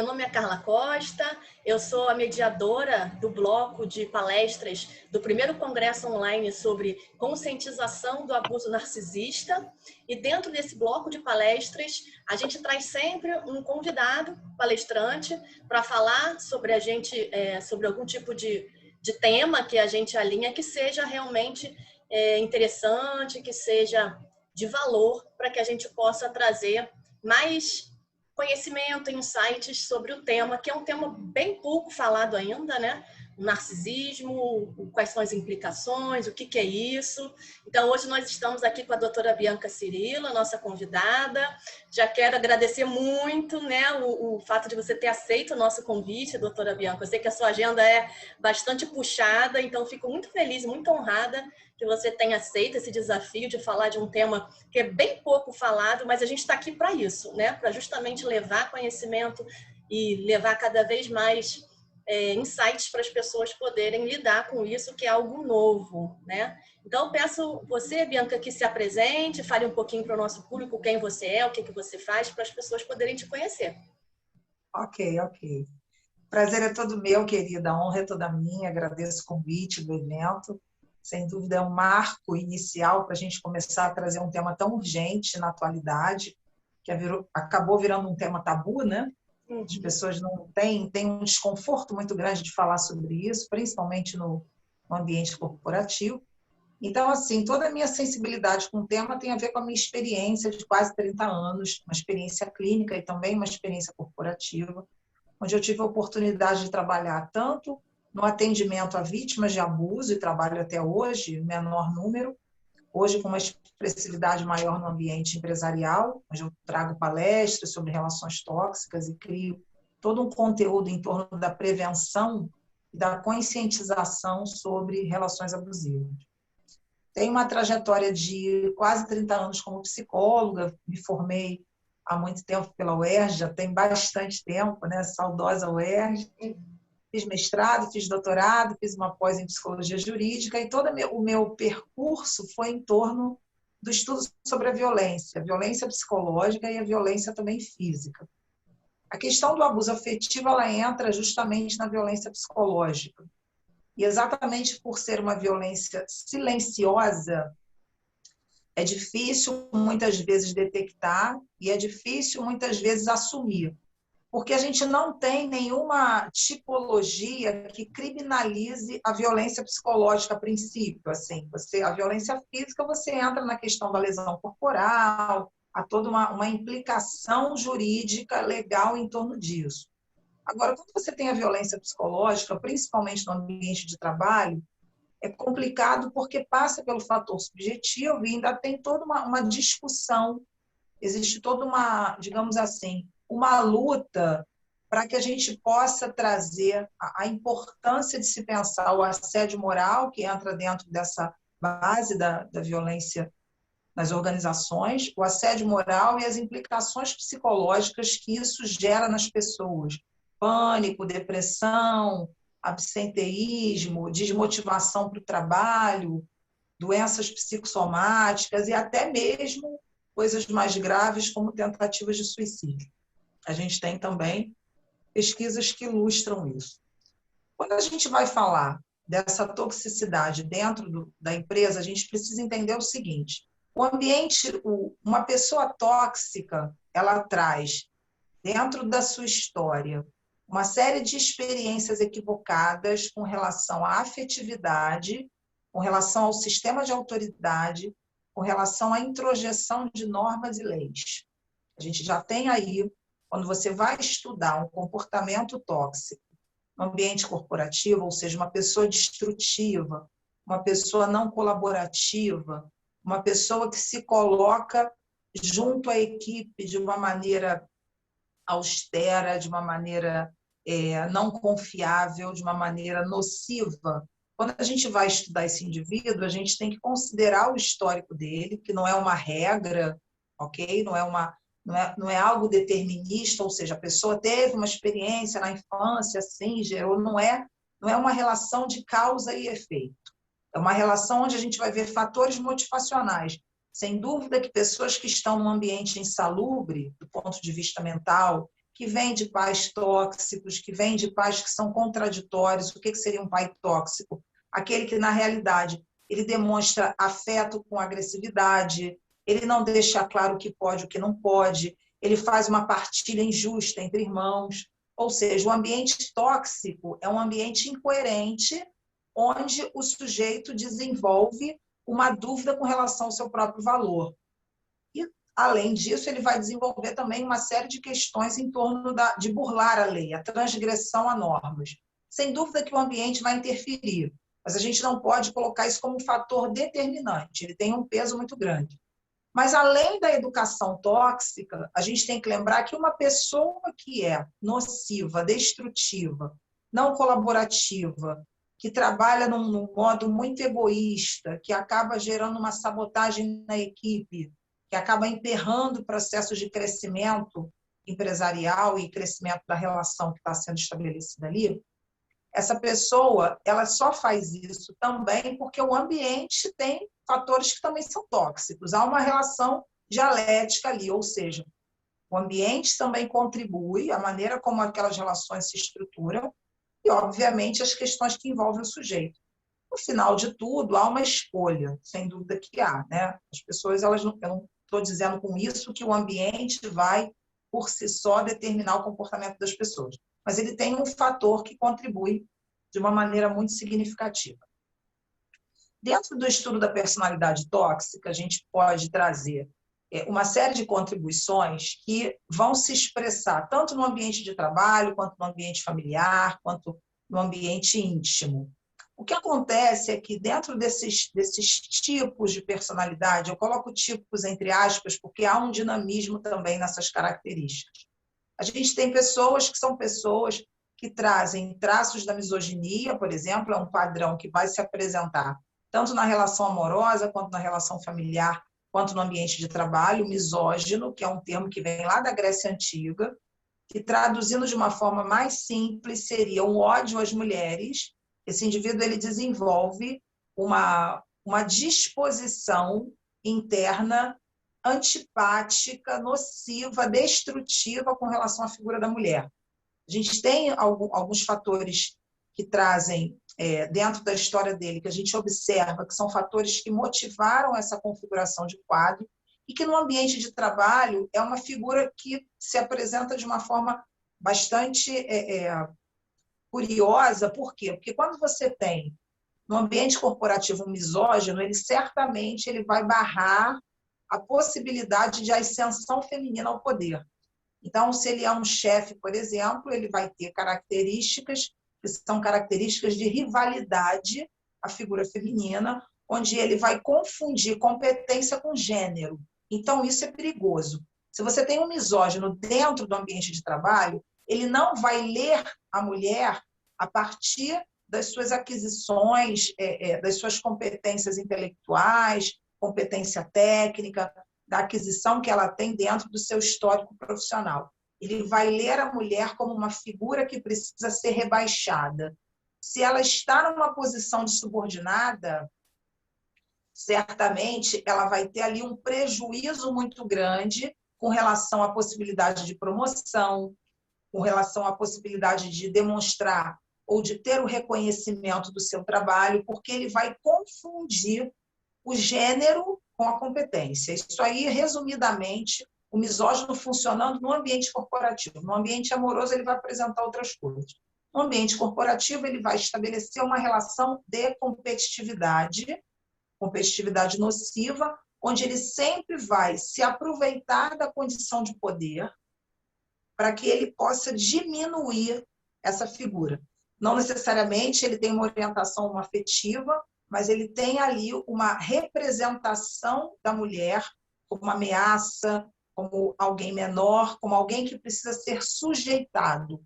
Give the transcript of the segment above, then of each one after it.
Meu nome é Carla Costa, eu sou a mediadora do bloco de palestras do primeiro congresso online sobre conscientização do abuso narcisista. E dentro desse bloco de palestras, a gente traz sempre um convidado palestrante para falar sobre sobre algum tipo de tema que a gente alinha que seja realmente interessante, que seja de valor para que a gente possa trazer mais conhecimento, insights sobre o tema, que é um tema bem pouco falado ainda, né? O narcisismo, quais são as implicações, o que é isso. Então, hoje nós estamos aqui com a doutora Bianca Cirilo, nossa convidada. Já quero agradecer muito, né, o fato de você ter aceito o nosso convite, doutora Bianca. Eu sei que a sua agenda é bastante puxada, então fico muito feliz, muito honrada que você tenha aceito esse desafio de falar de um tema que é bem pouco falado, mas a gente está aqui para isso, né? Para justamente levar conhecimento e levar cada vez mais insights para as pessoas poderem lidar com isso, que é algo novo, né? Então, eu peço você, Bianca, que se apresente, fale um pouquinho para o nosso público quem você é, o que você faz, para as pessoas poderem te conhecer. Ok. Prazer é todo meu, querida. A honra é toda minha. Agradeço o convite do evento. Sem dúvida, é um marco inicial para a gente começar a trazer um tema tão urgente na atualidade, que acabou virando um tema tabu, né? As pessoas não têm um desconforto muito grande de falar sobre isso, principalmente no ambiente corporativo. Então, assim, toda a minha sensibilidade com o tema tem a ver com a minha experiência de quase 30 anos, uma experiência clínica e também uma experiência corporativa, onde eu tive a oportunidade de trabalhar tanto no atendimento a vítimas de abuso, e trabalho até hoje, menor número, hoje com uma expressividade maior no ambiente empresarial, onde eu trago palestras sobre relações tóxicas e crio todo um conteúdo em torno da prevenção e da conscientização sobre relações abusivas. Tenho uma trajetória de quase 30 anos como psicóloga, me formei há muito tempo pela UERJ, já tem bastante tempo, né? Saudosa UERJ. Fiz mestrado, fiz doutorado, fiz uma pós em psicologia jurídica e todo o meu percurso foi em torno do estudo sobre a violência psicológica e a violência também física. A questão do abuso afetivo, ela entra justamente na violência psicológica. E exatamente por ser uma violência silenciosa, é difícil muitas vezes detectar e é difícil muitas vezes assumir. Porque a gente não tem nenhuma tipologia que criminalize a violência psicológica a princípio. Assim, a violência física, você entra na questão da lesão corporal, há toda uma implicação jurídica legal em torno disso. Agora, quando você tem a violência psicológica, principalmente no ambiente de trabalho, é complicado porque passa pelo fator subjetivo e ainda tem toda uma discussão, existe toda uma, digamos assim, uma luta para que a gente possa trazer a importância de se pensar o assédio moral, que entra dentro dessa base da violência nas organizações, o assédio moral e as implicações psicológicas que isso gera nas pessoas. Pânico, depressão, absenteísmo, desmotivação para o trabalho, doenças psicossomáticas e até mesmo coisas mais graves como tentativas de suicídio. A gente tem também pesquisas que ilustram isso. Quando a gente vai falar dessa toxicidade dentro da empresa, a gente precisa entender o seguinte: o ambiente, uma pessoa tóxica, ela traz dentro da sua história uma série de experiências equivocadas com relação à afetividade, com relação ao sistema de autoridade, com relação à introjeção de normas e leis. A gente já tem aí, quando você vai estudar um comportamento tóxico no ambiente corporativo, ou seja, uma pessoa destrutiva, uma pessoa não colaborativa, uma pessoa que se coloca junto à equipe de uma maneira austera, de uma maneira não confiável, de uma maneira nociva. Quando a gente vai estudar esse indivíduo, a gente tem que considerar o histórico dele, que não é uma regra, ok? Não é algo determinista, ou seja, a pessoa teve uma experiência na infância, assim, gerou, não é uma relação de causa e efeito. É uma relação onde a gente vai ver fatores motivacionais. Sem dúvida que pessoas que estão num ambiente insalubre, do ponto de vista mental, que vem de pais tóxicos, que vem de pais que são contraditórios. O que seria um pai tóxico? Aquele que, na realidade, ele demonstra afeto com agressividade, ele não deixa claro o que pode e o que não pode, ele faz uma partilha injusta entre irmãos. Ou seja, o ambiente tóxico é um ambiente incoerente, onde o sujeito desenvolve uma dúvida com relação ao seu próprio valor. E, além disso, ele vai desenvolver também uma série de questões em torno de burlar a lei, a transgressão a normas. Sem dúvida que o ambiente vai interferir, mas a gente não pode colocar isso como um fator determinante, ele tem um peso muito grande. Mas, além da educação tóxica, a gente tem que lembrar que uma pessoa que é nociva, destrutiva, não colaborativa, que trabalha num modo muito egoísta, que acaba gerando uma sabotagem na equipe, que acaba emperrando processos de crescimento empresarial e crescimento da relação que está sendo estabelecida ali, essa pessoa ela só faz isso também porque o ambiente tem fatores que também são tóxicos. Há uma relação dialética ali, ou seja, o ambiente também contribui, a maneira como aquelas relações se estruturam e, obviamente, as questões que envolvem o sujeito. No final de tudo, há uma escolha, sem dúvida que há, né? As pessoas, eu não estou dizendo com isso que o ambiente vai, por si só, determinar o comportamento das pessoas, mas ele tem um fator que contribui de uma maneira muito significativa. Dentro do estudo da personalidade tóxica, a gente pode trazer uma série de contribuições que vão se expressar tanto no ambiente de trabalho, quanto no ambiente familiar, quanto no ambiente íntimo. O que acontece é que dentro desses tipos de personalidade, eu coloco tipos entre aspas, porque há um dinamismo também nessas características. A gente tem pessoas que são pessoas que trazem traços da misoginia, por exemplo, é um padrão que vai se apresentar tanto na relação amorosa, quanto na relação familiar, quanto no ambiente de trabalho, misógino, que é um termo que vem lá da Grécia Antiga, que traduzindo de uma forma mais simples seria um ódio às mulheres. Esse indivíduo ele desenvolve uma disposição interna antipática, nociva, destrutiva com relação à figura da mulher. A gente tem alguns fatores que trazem, dentro da história dele, que a gente observa que são fatores que motivaram essa configuração de quadro e que no ambiente de trabalho é uma figura que se apresenta de uma forma bastante curiosa. Por quê? Porque quando você tem no ambiente corporativo um misógino, ele certamente vai barrar a possibilidade de ascensão feminina ao poder. Então, se ele é um chefe, por exemplo, ele vai ter características que são características de rivalidade à figura feminina, onde ele vai confundir competência com gênero. Então, isso é perigoso. Se você tem um misógino dentro do ambiente de trabalho, ele não vai ler a mulher a partir das suas aquisições, das suas competências intelectuais, competência técnica, da aquisição que ela tem dentro do seu histórico profissional. Ele vai ler a mulher como uma figura que precisa ser rebaixada. Se ela está numa posição de subordinada, certamente ela vai ter ali um prejuízo muito grande com relação à possibilidade de promoção, com relação à possibilidade de demonstrar ou de ter o reconhecimento do seu trabalho, porque ele vai confundir o gênero com a competência. Isso aí, resumidamente, o misógino funcionando no ambiente corporativo. No ambiente amoroso, ele vai apresentar outras coisas. No ambiente corporativo, ele vai estabelecer uma relação de competitividade nociva, onde ele sempre vai se aproveitar da condição de poder para que ele possa diminuir essa figura. Não necessariamente ele tem uma orientação afetiva, mas ele tem ali uma representação da mulher como uma ameaça, como alguém menor, como alguém que precisa ser sujeitado.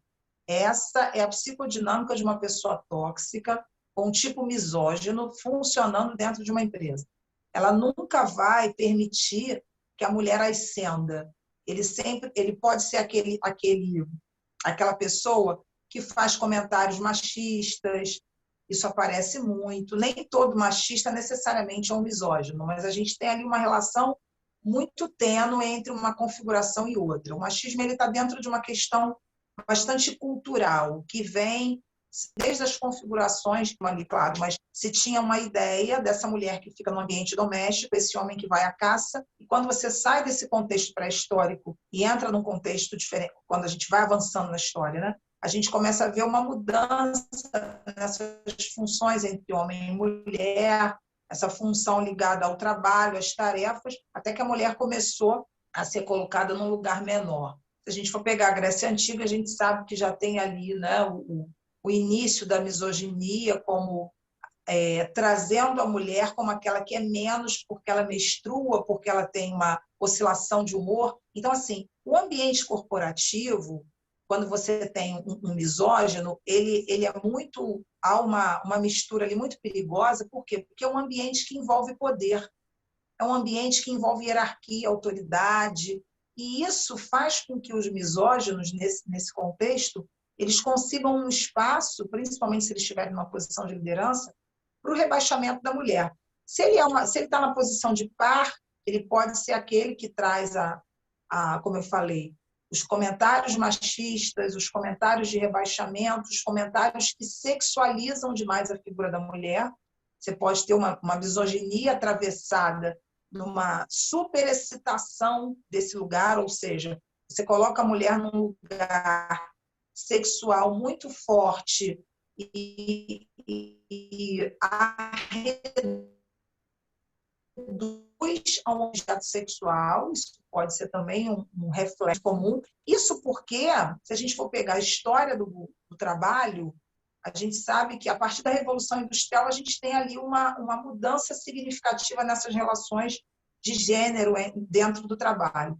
Essa é a psicodinâmica de uma pessoa tóxica, com um tipo misógino, funcionando dentro de uma empresa. Ela nunca vai permitir que a mulher ascenda. Ele pode ser aquela pessoa que faz comentários machistas. Isso aparece muito. Nem todo machista necessariamente é um misógino, mas a gente tem ali uma relação muito tênue entre uma configuração e outra. O machismo está dentro de uma questão bastante cultural, que vem desde as configurações, ali, claro, mas se tinha uma ideia dessa mulher que fica no ambiente doméstico, esse homem que vai à caça, e quando você sai desse contexto pré-histórico e entra num contexto diferente, quando a gente vai avançando na história, né, a gente começa a ver uma mudança nessas funções entre homem e mulher, essa função ligada ao trabalho, às tarefas, até que a mulher começou a ser colocada num lugar menor. Se a gente for pegar a Grécia Antiga, a gente sabe que já tem ali, né, o início da misoginia, como trazendo a mulher como aquela que é menos porque ela menstrua, porque ela tem uma oscilação de humor. Então, assim, o ambiente corporativo, quando você tem um misógino, ele é muito... Há uma mistura ali muito perigosa. Por quê? Porque é um ambiente que envolve poder, é um ambiente que envolve hierarquia, autoridade, e isso faz com que os misóginos, nesse contexto, eles consigam um espaço, principalmente se eles estiverem numa posição de liderança, para o rebaixamento da mulher. Se ele está na posição de par, ele pode ser aquele que traz como eu falei, os comentários machistas, os comentários de rebaixamento, os comentários que sexualizam demais a figura da mulher. Você pode ter uma misoginia atravessada numa superexcitação desse lugar, ou seja, você coloca a mulher num lugar sexual muito forte e reduz a um objeto sexual. Isso pode ser também um reflexo comum. Isso porque, se a gente for pegar a história do trabalho, a gente sabe que, a partir da Revolução Industrial, a gente tem ali uma mudança significativa nessas relações de gênero dentro do trabalho.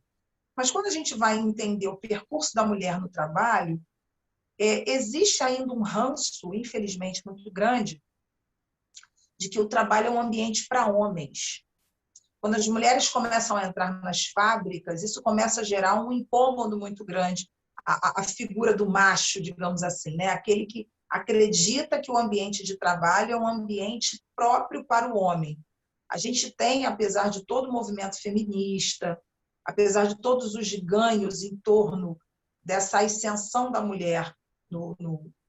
Mas, quando a gente vai entender o percurso da mulher no trabalho, existe ainda um ranço, infelizmente, muito grande, de que o trabalho é um ambiente para homens. Quando as mulheres começam a entrar nas fábricas, isso começa a gerar um incômodo muito grande. A figura do macho, digamos assim, né? Aquele que acredita que o ambiente de trabalho é um ambiente próprio para o homem. A gente tem, apesar de todo o movimento feminista, apesar de todos os ganhos em torno dessa ascensão da mulher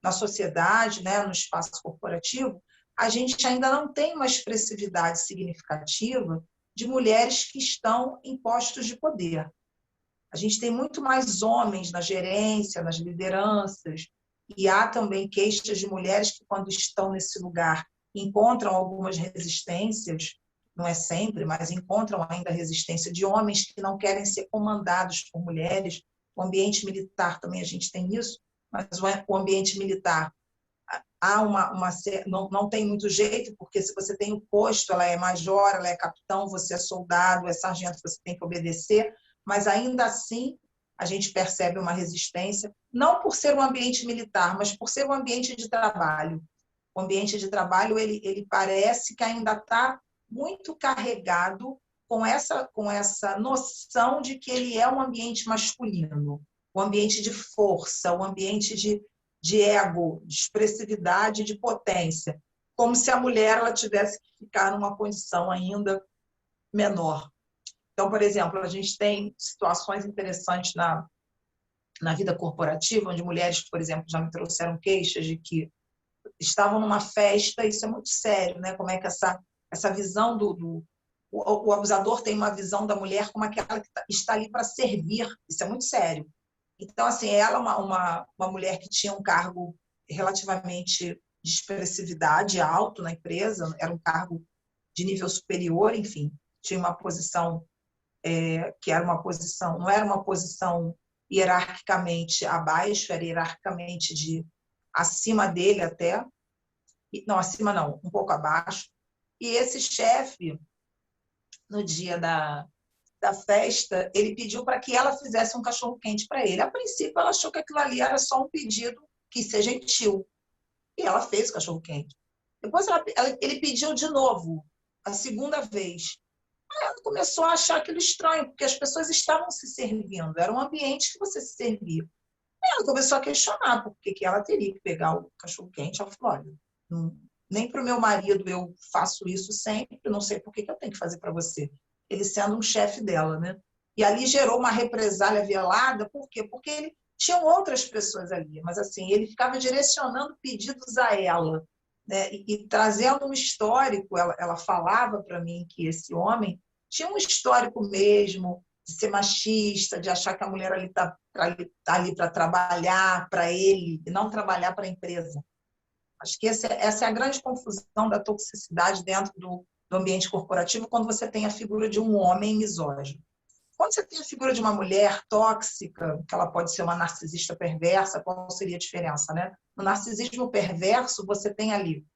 na sociedade, né, no espaço corporativo, a gente ainda não tem uma expressividade significativa de mulheres que estão em postos de poder. A gente tem muito mais homens na gerência, nas lideranças, e há também queixas de mulheres que, quando estão nesse lugar, encontram algumas resistências, não é sempre, mas encontram ainda resistência de homens que não querem ser comandados por mulheres. O ambiente militar também a gente tem isso, mas o ambiente militar há não tem muito jeito, porque se você tem o posto, ela é major, ela é capitão, você é soldado, é sargento, você tem que obedecer, mas ainda assim a gente percebe uma resistência, não por ser um ambiente militar, mas por ser um ambiente de trabalho. O ambiente de trabalho, ele parece que ainda está muito carregado com essa noção de que ele é um ambiente masculino, um ambiente de força, um ambiente de ego, de expressividade, de potência, como se a mulher ela tivesse que ficar numa condição ainda menor. Então, por exemplo, a gente tem situações interessantes na vida corporativa, onde mulheres, por exemplo, já me trouxeram queixas de que estavam numa festa. Isso é muito sério, né? Como é que essa visão o abusador tem uma visão da mulher como aquela que está ali para servir. Isso é muito sério. Então, assim, ela uma mulher que tinha um cargo relativamente de expressividade alto na empresa, era um cargo de nível superior, enfim, tinha uma posição que era uma posição, não era uma posição hierarquicamente abaixo, era hierarquicamente acima dele até, não, acima não, um pouco abaixo. E esse chefe, no dia da festa, ele pediu para que ela fizesse um cachorro-quente para ele. A princípio, ela achou que aquilo ali era só um pedido que ser gentil. E ela fez o cachorro-quente. Depois ele pediu de novo, a segunda vez. Aí ela começou a achar aquilo estranho, porque as pessoas estavam se servindo. Era um ambiente que você se servia. Aí ela começou a questionar por que ela teria que pegar o cachorro-quente. Ela falou, olha, nem para o meu marido eu faço isso sempre, não sei por que eu tenho que fazer para você. ele sendo um chefe dela, né? E ali gerou uma represália velada, por quê? Porque ele tinham outras pessoas ali, mas assim, ele ficava direcionando pedidos a ela, né? E trazendo um histórico, ela falava para mim que esse homem tinha um histórico mesmo de ser machista, de achar que a mulher ali está ali para trabalhar para ele e não trabalhar para a empresa. Acho que essa é a grande confusão da toxicidade dentro do ambiente corporativo, quando você tem a figura de um homem misógino. Quando você tem a figura de uma mulher tóxica, que ela pode ser uma narcisista perversa, qual seria a diferença, né? No narcisismo perverso, você tem ali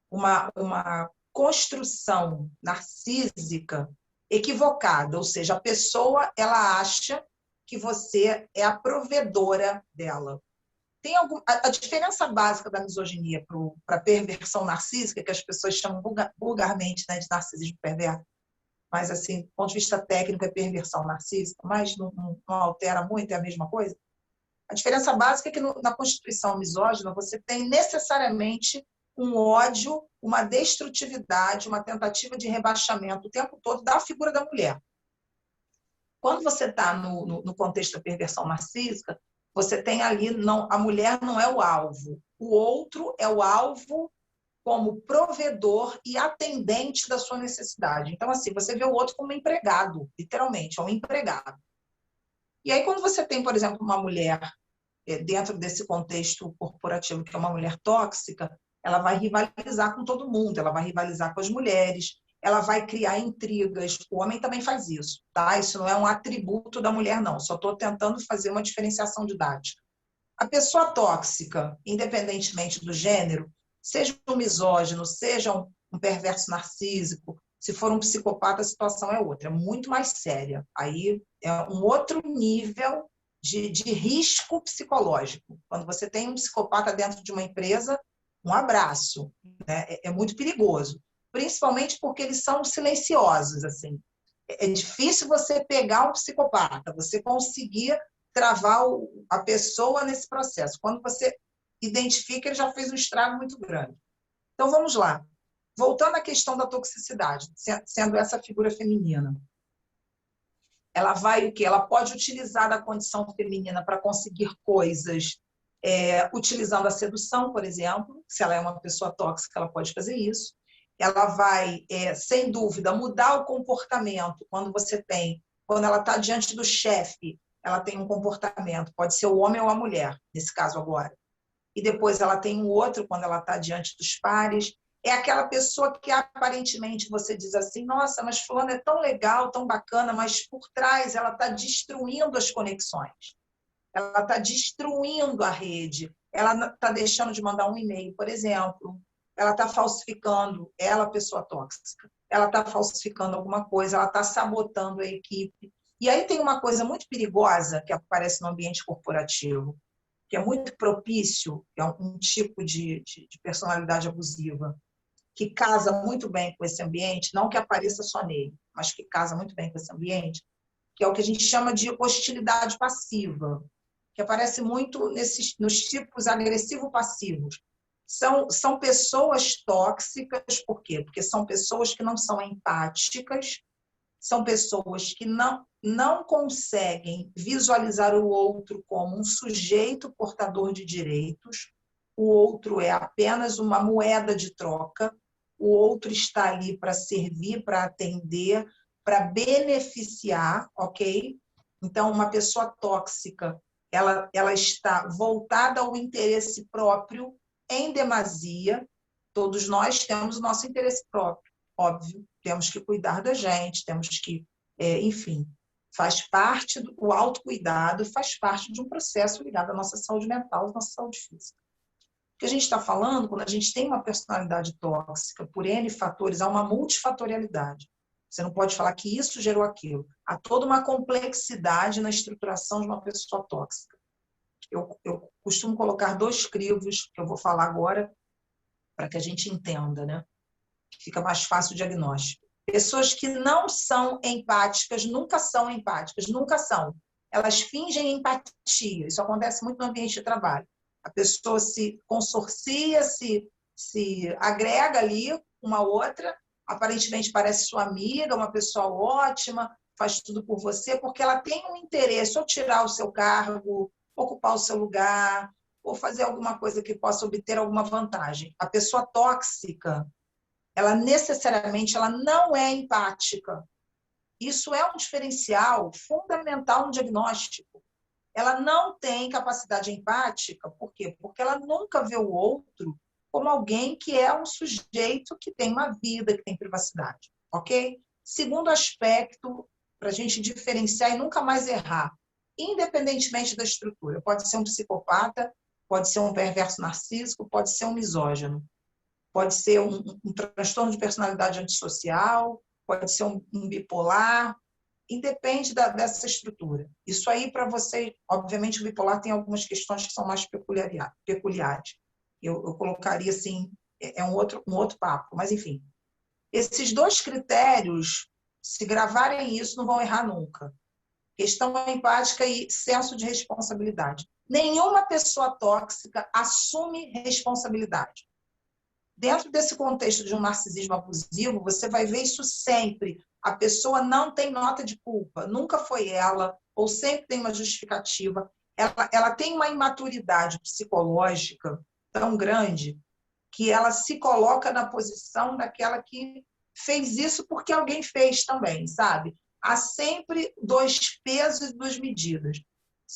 uma construção narcísica equivocada, ou seja, a pessoa ela acha que você é a provedora dela. Tem a diferença básica da misoginia para a perversão narcísica, que as pessoas chamam vulgarmente, né, de narcisismo perverso, mas, assim, do ponto de vista técnico, é perversão narcísica, mas não altera muito, é a mesma coisa. A diferença básica é que na constituição misógina você tem necessariamente um ódio, uma destrutividade, uma tentativa de rebaixamento o tempo todo da figura da mulher. Quando você está no contexto da perversão narcísica, você tem ali, a mulher não é o alvo, o outro é o alvo como provedor e atendente da sua necessidade. Então, assim, você vê o outro como empregado, literalmente, é um empregado. E aí, quando você tem, por exemplo, uma mulher dentro desse contexto corporativo, que é uma mulher tóxica, ela vai rivalizar com todo mundo, ela vai rivalizar com as mulheres, ela vai criar intrigas. O homem também faz isso, tá? Isso não é um atributo da mulher, não. Só estou tentando fazer uma diferenciação didática. A pessoa tóxica, independentemente do gênero, seja um misógino, seja um perverso narcísico, se for um psicopata, a situação é outra, é muito mais séria. Aí é um outro nível de risco psicológico. Quando você tem um psicopata dentro de uma empresa, um abraço, né? É muito perigoso, principalmente porque eles são silenciosos, assim. É difícil você pegar um psicopata, você conseguir travar a pessoa nesse processo. Quando você identifica, ele já fez um estrago muito grande. Então, vamos lá. Voltando à questão da toxicidade, sendo essa figura feminina. Ela vai o quê? Ela pode utilizar da condição feminina para conseguir coisas, utilizando a sedução, por exemplo. Se ela é uma pessoa tóxica, ela pode fazer isso. Ela vai, sem dúvida, mudar o comportamento quando ela está diante do chefe, ela tem um comportamento, pode ser o homem ou a mulher, nesse caso agora. E depois ela tem um outro quando ela está diante dos pares. É aquela pessoa que aparentemente você diz assim, nossa, mas fulano é tão legal, tão bacana, mas por trás ela está destruindo as conexões. Ela está destruindo a rede. Ela está deixando de mandar um e-mail, por exemplo. Ela está falsificando, ela, pessoa tóxica. Ela está falsificando alguma coisa, ela está sabotando a equipe. E aí tem uma coisa muito perigosa que aparece no ambiente corporativo, que é muito propício, que é um tipo de personalidade abusiva, que casa muito bem com esse ambiente, não que apareça só nele, mas que casa muito bem com esse ambiente, que é o que a gente chama de hostilidade passiva, que aparece muito nos tipos agressivo-passivos. São pessoas tóxicas, por quê? Porque são pessoas que não são empáticas, são pessoas que não conseguem visualizar o outro como um sujeito portador de direitos, o outro é apenas uma moeda de troca, o outro está ali para servir, para atender, para beneficiar, ok? Então, uma pessoa tóxica, ela está voltada ao interesse próprio em demasia. Todos nós temos o nosso interesse próprio, óbvio. Temos que cuidar da gente, temos que, enfim, faz parte o autocuidado, faz parte de um processo ligado à nossa saúde mental, à nossa saúde física. O que a gente está falando, quando a gente tem uma personalidade tóxica, por N fatores, há uma multifatorialidade. Você não pode falar que isso gerou aquilo. Há toda uma complexidade na estruturação de uma pessoa tóxica. Eu costumo colocar 2 crivos, que eu vou falar agora, para que a gente entenda, né? Fica mais fácil o diagnóstico. Pessoas que não são empáticas, nunca são empáticas, nunca são. Elas fingem empatia. Isso acontece muito no ambiente de trabalho. A pessoa se consorcia, se agrega ali uma outra, aparentemente parece sua amiga, uma pessoa ótima, faz tudo por você, porque ela tem um interesse, ou tirar o seu cargo, ocupar o seu lugar, ou fazer alguma coisa que possa obter alguma vantagem. A pessoa tóxica, ela necessariamente ela não é empática. Isso é um diferencial fundamental no diagnóstico. Ela não tem capacidade empática, por quê? Porque ela nunca vê o outro como alguém que é um sujeito que tem uma vida, que tem privacidade, ok? Segundo aspecto, para a gente diferenciar e nunca mais errar, independentemente da estrutura, pode ser um psicopata, pode ser um perverso narcísico, pode ser um misógino, pode ser um transtorno de personalidade antissocial, pode ser um bipolar, independe dessa estrutura. Isso aí, para você, obviamente, o bipolar tem algumas questões que são mais peculiares. Eu colocaria assim, é um outro papo, mas enfim. Esses dois critérios, se gravarem isso, não vão errar nunca. Questão empática e senso de responsabilidade. Nenhuma pessoa tóxica assume responsabilidade. Dentro desse contexto de um narcisismo abusivo, você vai ver isso sempre. A pessoa não tem nota de culpa, nunca foi ela, ou sempre tem uma justificativa. Ela tem uma imaturidade psicológica tão grande que ela se coloca na posição daquela que fez isso porque alguém fez também, sabe? Há sempre dois pesos e duas medidas.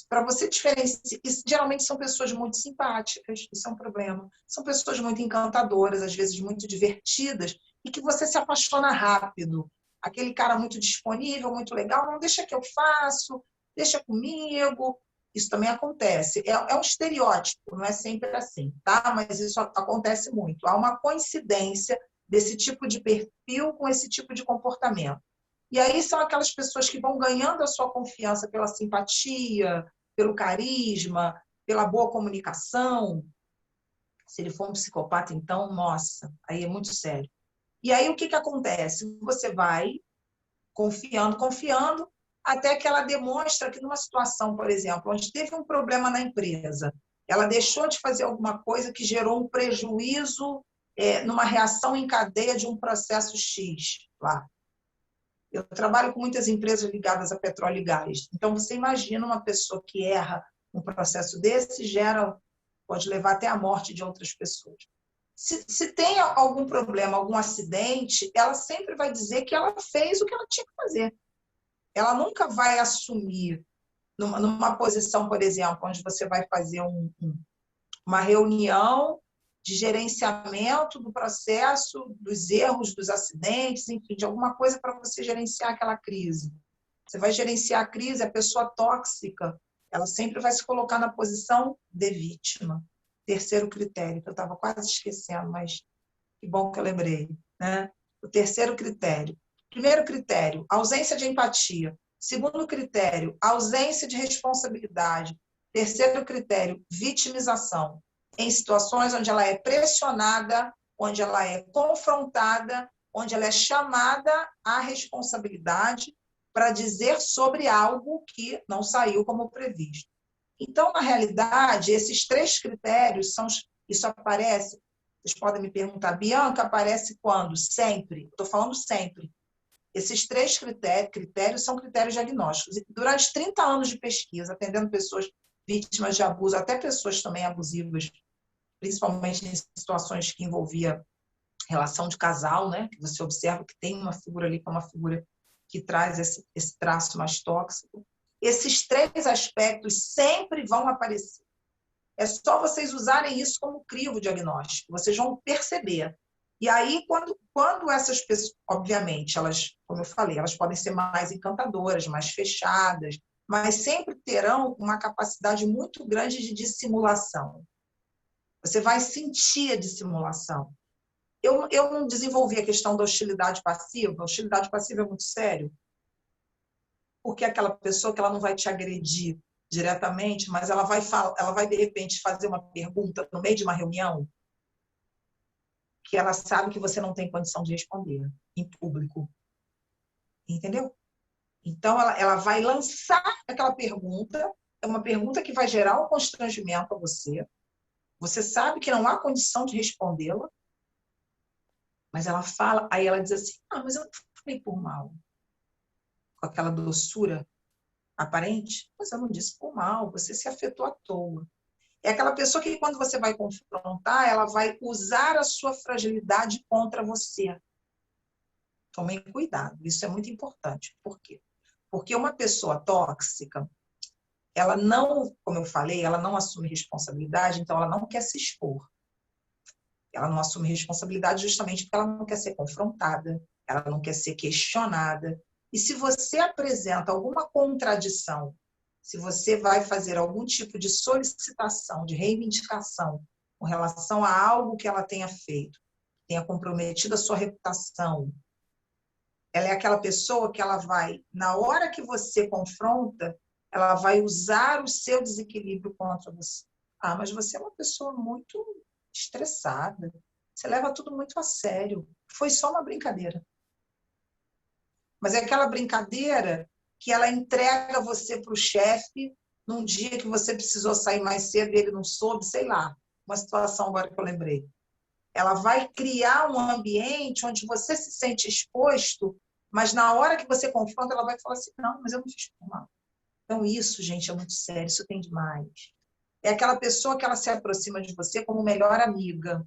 Para você diferenciar, geralmente são pessoas muito simpáticas, isso é um problema. São pessoas muito encantadoras, às vezes muito divertidas, e que você se apaixona rápido. Aquele cara muito disponível, muito legal, não deixa que eu faço, deixa comigo. Isso também acontece. É um estereótipo, não é sempre assim, tá? Mas isso acontece muito. Há uma coincidência desse tipo de perfil com esse tipo de comportamento. E aí são aquelas pessoas que vão ganhando a sua confiança pela simpatia, pelo carisma, pela boa comunicação. Se ele for um psicopata, então, nossa, aí é muito sério. E aí o que acontece? Você vai confiando, até que ela demonstra que numa situação, por exemplo, onde teve um problema na empresa, ela deixou de fazer alguma coisa que gerou um prejuízo numa reação em cadeia de um processo X lá. Eu trabalho com muitas empresas ligadas a petróleo e gás. Então, você imagina uma pessoa que erra um processo desse, pode levar até a morte de outras pessoas. Se tem algum problema, algum acidente, ela sempre vai dizer que ela fez o que ela tinha que fazer. Ela nunca vai assumir numa posição, por exemplo, onde você vai fazer uma reunião de gerenciamento do processo, dos erros, dos acidentes, enfim, de alguma coisa para você gerenciar aquela crise. Você vai gerenciar a crise, a pessoa tóxica, ela sempre vai se colocar na posição de vítima. Terceiro critério, que eu estava quase esquecendo, mas que bom que eu lembrei, né? O terceiro critério. Primeiro critério, ausência de empatia. Segundo critério, ausência de responsabilidade. Terceiro critério, vitimização. Em situações onde ela é pressionada, onde ela é confrontada, onde ela é chamada à responsabilidade para dizer sobre algo que não saiu como previsto. Então, na realidade, esses três critérios isso aparece, vocês podem me perguntar, Bianca, aparece quando? Sempre. Estou falando sempre. Esses três critérios são critérios diagnósticos. E durante 30 anos de pesquisa, atendendo pessoas vítimas de abuso, até pessoas também abusivas, principalmente em situações que envolvia relação de casal, né? Que você observa que tem uma figura ali que é uma figura que traz esse traço mais tóxico. Esses três aspectos sempre vão aparecer. É só vocês usarem isso como crivo diagnóstico, vocês vão perceber. E aí, quando essas pessoas, obviamente, elas, como eu falei, elas podem ser mais encantadoras, mais fechadas, mas sempre terão uma capacidade muito grande de dissimulação. Você vai sentir a dissimulação. Eu não desenvolvi a questão da hostilidade passiva. A hostilidade passiva é muito sério, porque aquela pessoa que ela não vai te agredir diretamente, mas ela vai de repente fazer uma pergunta no meio de uma reunião que ela sabe que você não tem condição de responder em público. Entendeu? Então, ela vai lançar aquela pergunta, é uma pergunta que vai gerar um constrangimento a você. Você sabe que não há condição de respondê-la, Mas ela fala, aí ela diz assim, mas eu não falei por mal. Com aquela doçura aparente, mas eu não disse por mal, você se afetou à toa. É aquela pessoa que, quando você vai confrontar, ela vai usar a sua fragilidade contra você. Tomem cuidado, isso é muito importante. Por quê? Porque uma pessoa tóxica, ela não, como eu falei, ela não assume responsabilidade, então ela não quer se expor. Ela não assume responsabilidade justamente porque ela não quer ser confrontada, ela não quer ser questionada. E se você apresenta alguma contradição, se você vai fazer algum tipo de solicitação, de reivindicação com relação a algo que ela tenha feito, tenha comprometido a sua reputação, ela é aquela pessoa que ela vai, na hora que você confronta, ela vai usar o seu desequilíbrio contra você. Mas você é uma pessoa muito estressada. Você leva tudo muito a sério. Foi só uma brincadeira. Mas é aquela brincadeira que ela entrega você para o chefe num dia que você precisou sair mais cedo e ele não soube, sei lá. Uma situação agora que eu lembrei. Ela vai criar um ambiente onde você se sente exposto, mas na hora que você confronta, ela vai falar assim, não, mas eu não fiz por mal. Então isso, gente, é muito sério, isso tem demais. É aquela pessoa que ela se aproxima de você como melhor amiga.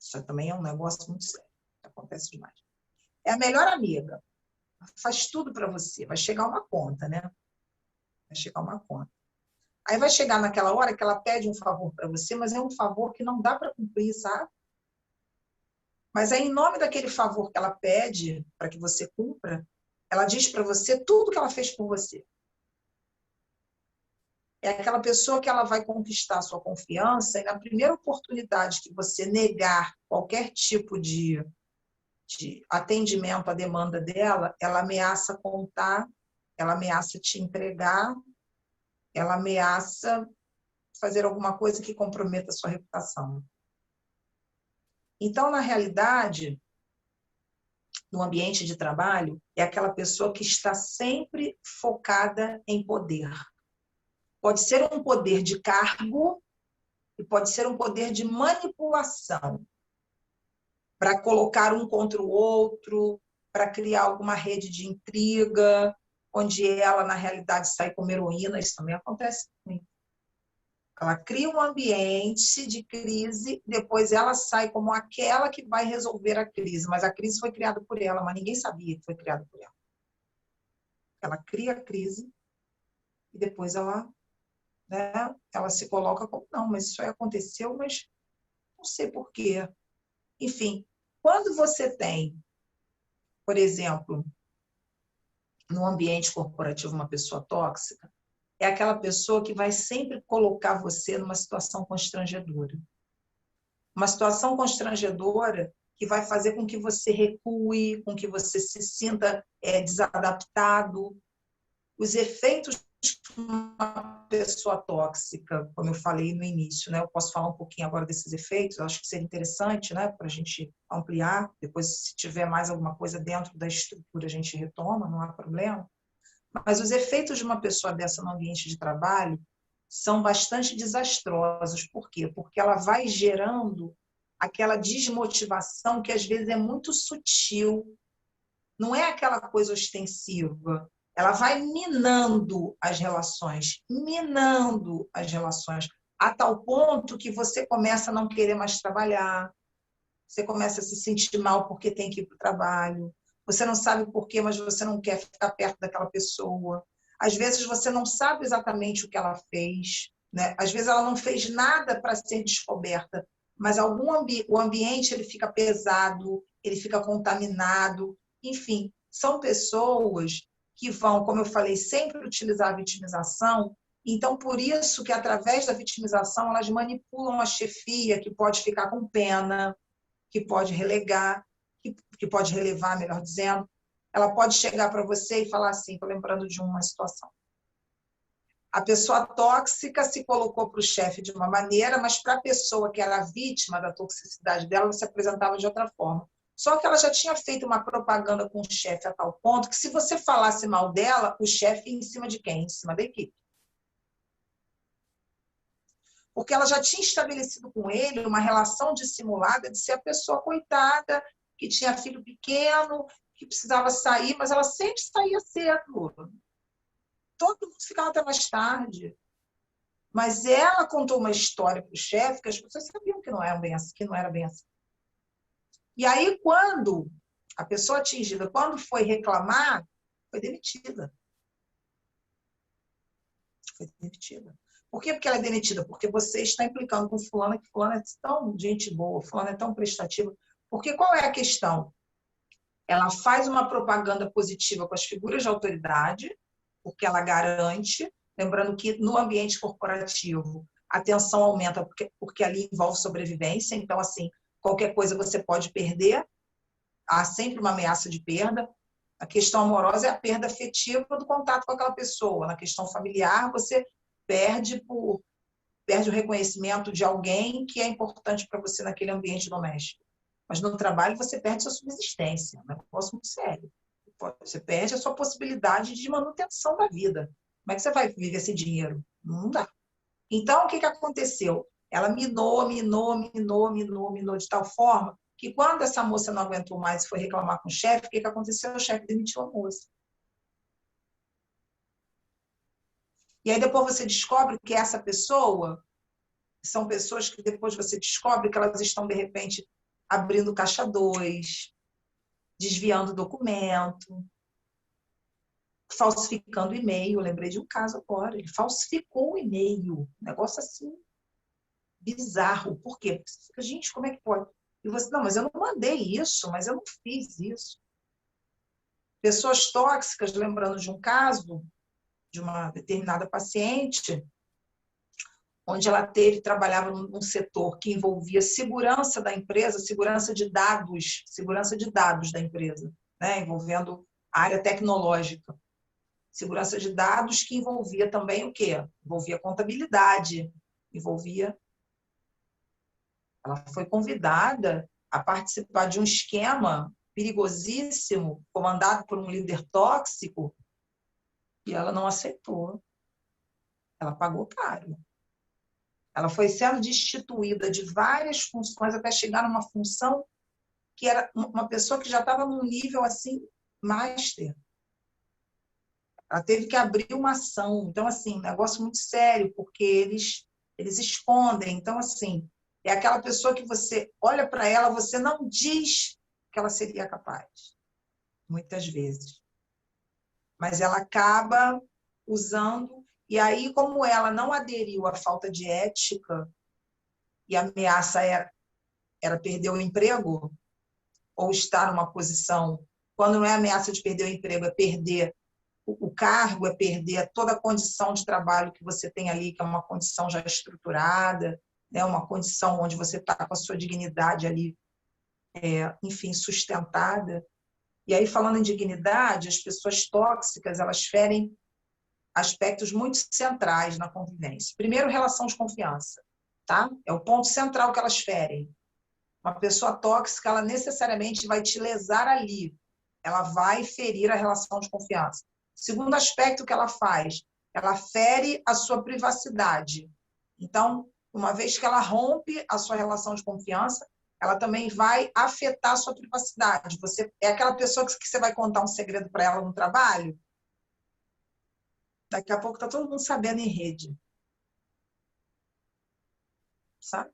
Isso também é um negócio muito sério, que acontece demais. É a melhor amiga, faz tudo para você, vai chegar uma conta, né? Vai chegar uma conta. Aí vai chegar naquela hora que ela pede um favor para você, mas é um favor que não dá para cumprir, sabe? Mas aí, em nome daquele favor que ela pede para que você cumpra, ela diz para você tudo que ela fez por você. É aquela pessoa que ela vai conquistar a sua confiança e na primeira oportunidade que você negar qualquer tipo de atendimento à demanda dela, ela ameaça contar, ela ameaça te entregar, ela ameaça fazer alguma coisa que comprometa a sua reputação. Então, na realidade, no ambiente de trabalho, é aquela pessoa que está sempre focada em poder. Pode ser um poder de cargo e pode ser um poder de manipulação para colocar um contra o outro, para criar alguma rede de intriga, onde ela, na realidade, sai como heroína. Isso também acontece muito. Ela cria um ambiente de crise, depois ela sai como aquela que vai resolver a crise, mas a crise foi criada por ela, mas ninguém sabia que foi criada por ela. Ela cria a crise e depois ela, né, ela se coloca como, não, mas isso aí aconteceu, mas não sei por quê. Enfim, quando você tem, por exemplo, no ambiente corporativo uma pessoa tóxica, é aquela pessoa que vai sempre colocar você numa situação constrangedora. Uma situação constrangedora que vai fazer com que você recue, com que você se sinta desadaptado. Os efeitos de uma pessoa tóxica, como eu falei no início, né? Eu posso falar um pouquinho agora desses efeitos, eu acho que seria interessante, né, para a gente ampliar. Depois, se tiver mais alguma coisa dentro da estrutura, a gente retoma, não há problema. Mas os efeitos de uma pessoa dessa no ambiente de trabalho são bastante desastrosos. Por quê? Porque ela vai gerando aquela desmotivação que às vezes é muito sutil, não é aquela coisa ostensiva. Ela vai minando as relações, a tal ponto que você começa a não querer mais trabalhar, você começa a se sentir mal porque tem que ir para o trabalho, você não sabe por quê, mas você não quer ficar perto daquela pessoa. Às vezes você não sabe exatamente o que ela fez, né? Às vezes ela não fez nada para ser descoberta, mas o ambiente ele fica pesado, ele fica contaminado. Enfim, são pessoas que vão, como eu falei, sempre utilizar a vitimização. Então, por isso que, através da vitimização, elas manipulam a chefia, que pode ficar com pena, que pode relegar, que pode relevar, melhor dizendo. Ela pode chegar para você e falar assim, estou lembrando de uma situação. A pessoa tóxica se colocou para o chefe de uma maneira, mas para a pessoa que era vítima da toxicidade dela, ela se apresentava de outra forma. Só que ela já tinha feito uma propaganda com o chefe a tal ponto que, se você falasse mal dela, o chefe ia em cima de quem? Em cima da equipe. Porque ela já tinha estabelecido com ele uma relação dissimulada de ser a pessoa coitada, que tinha filho pequeno, que precisava sair, mas ela sempre saía cedo. Todo mundo ficava até mais tarde. Mas ela contou uma história para o chefe que as pessoas sabiam que não era bem assim, que não era bem assim. E aí, quando a pessoa atingida, quando foi reclamar, foi demitida. Foi demitida. Por quê? Porque ela é demitida? Porque você está implicando com fulana, que fulana é tão gente boa, fulana é tão prestativa. Porque qual é a questão? Ela faz uma propaganda positiva com as figuras de autoridade, porque ela garante, lembrando que no ambiente corporativo a tensão aumenta porque ali envolve sobrevivência, então, assim, qualquer coisa você pode perder, há sempre uma ameaça de perda. A questão amorosa é a perda afetiva do contato com aquela pessoa. Na questão familiar, você perde o reconhecimento de alguém que é importante para você naquele ambiente doméstico. Mas no trabalho você perde sua subsistência, é um negócio muito sério. Você perde a sua possibilidade de manutenção da vida. Como é que você vai viver esse dinheiro? Não dá. Então, o que aconteceu? Ela minou de tal forma que quando essa moça não aguentou mais e foi reclamar com o chefe, o que aconteceu? O chefe demitiu a moça. E aí depois você descobre que essa pessoa são pessoas que depois você descobre que elas estão, de repente, abrindo caixa 2, desviando documento, falsificando e-mail. Eu lembrei de um caso agora. Ele falsificou o e-mail. Um negócio assim, bizarro. Por quê? Porque você fica, gente, como é que pode? E você, não, mas eu não mandei isso, mas eu não fiz isso. Pessoas tóxicas, lembrando de um caso de uma determinada paciente, onde ela trabalhava num setor que envolvia segurança da empresa, segurança de dados da empresa, né? Envolvendo a área tecnológica. Segurança de dados que envolvia também o quê? Envolvia contabilidade, envolvia... Ela foi convidada a participar de um esquema perigosíssimo, comandado por um líder tóxico, e ela não aceitou. Ela pagou caro. Ela foi sendo destituída de várias funções até chegar numa função que era uma pessoa que já estava num nível assim, master. Ela teve que abrir uma ação. Então, assim, um negócio muito sério, porque eles escondem. Então, assim, é aquela pessoa que você olha para ela, você não diz que ela seria capaz, muitas vezes. Mas ela acaba usando, e aí, como ela não aderiu à falta de ética, e a ameaça era perder o emprego, ou estar numa posição, quando não é ameaça de perder o emprego, é perder o cargo, é perder toda a condição de trabalho que você tem ali, que é uma condição já estruturada, né? Uma condição onde você está com a sua dignidade ali, enfim, sustentada. E aí, falando em dignidade, as pessoas tóxicas, elas ferem aspectos muito centrais na convivência. Primeiro, relação de confiança, tá? É o ponto central que elas ferem. Uma pessoa tóxica, ela necessariamente vai te lesar ali. Ela vai ferir a relação de confiança. Segundo aspecto que ela faz, ela fere a sua privacidade. Então, uma vez que ela rompe a sua relação de confiança, ela também vai afetar a sua privacidade. Você é aquela pessoa que você vai contar um segredo para ela no trabalho, daqui a pouco está todo mundo sabendo em rede. Sabe?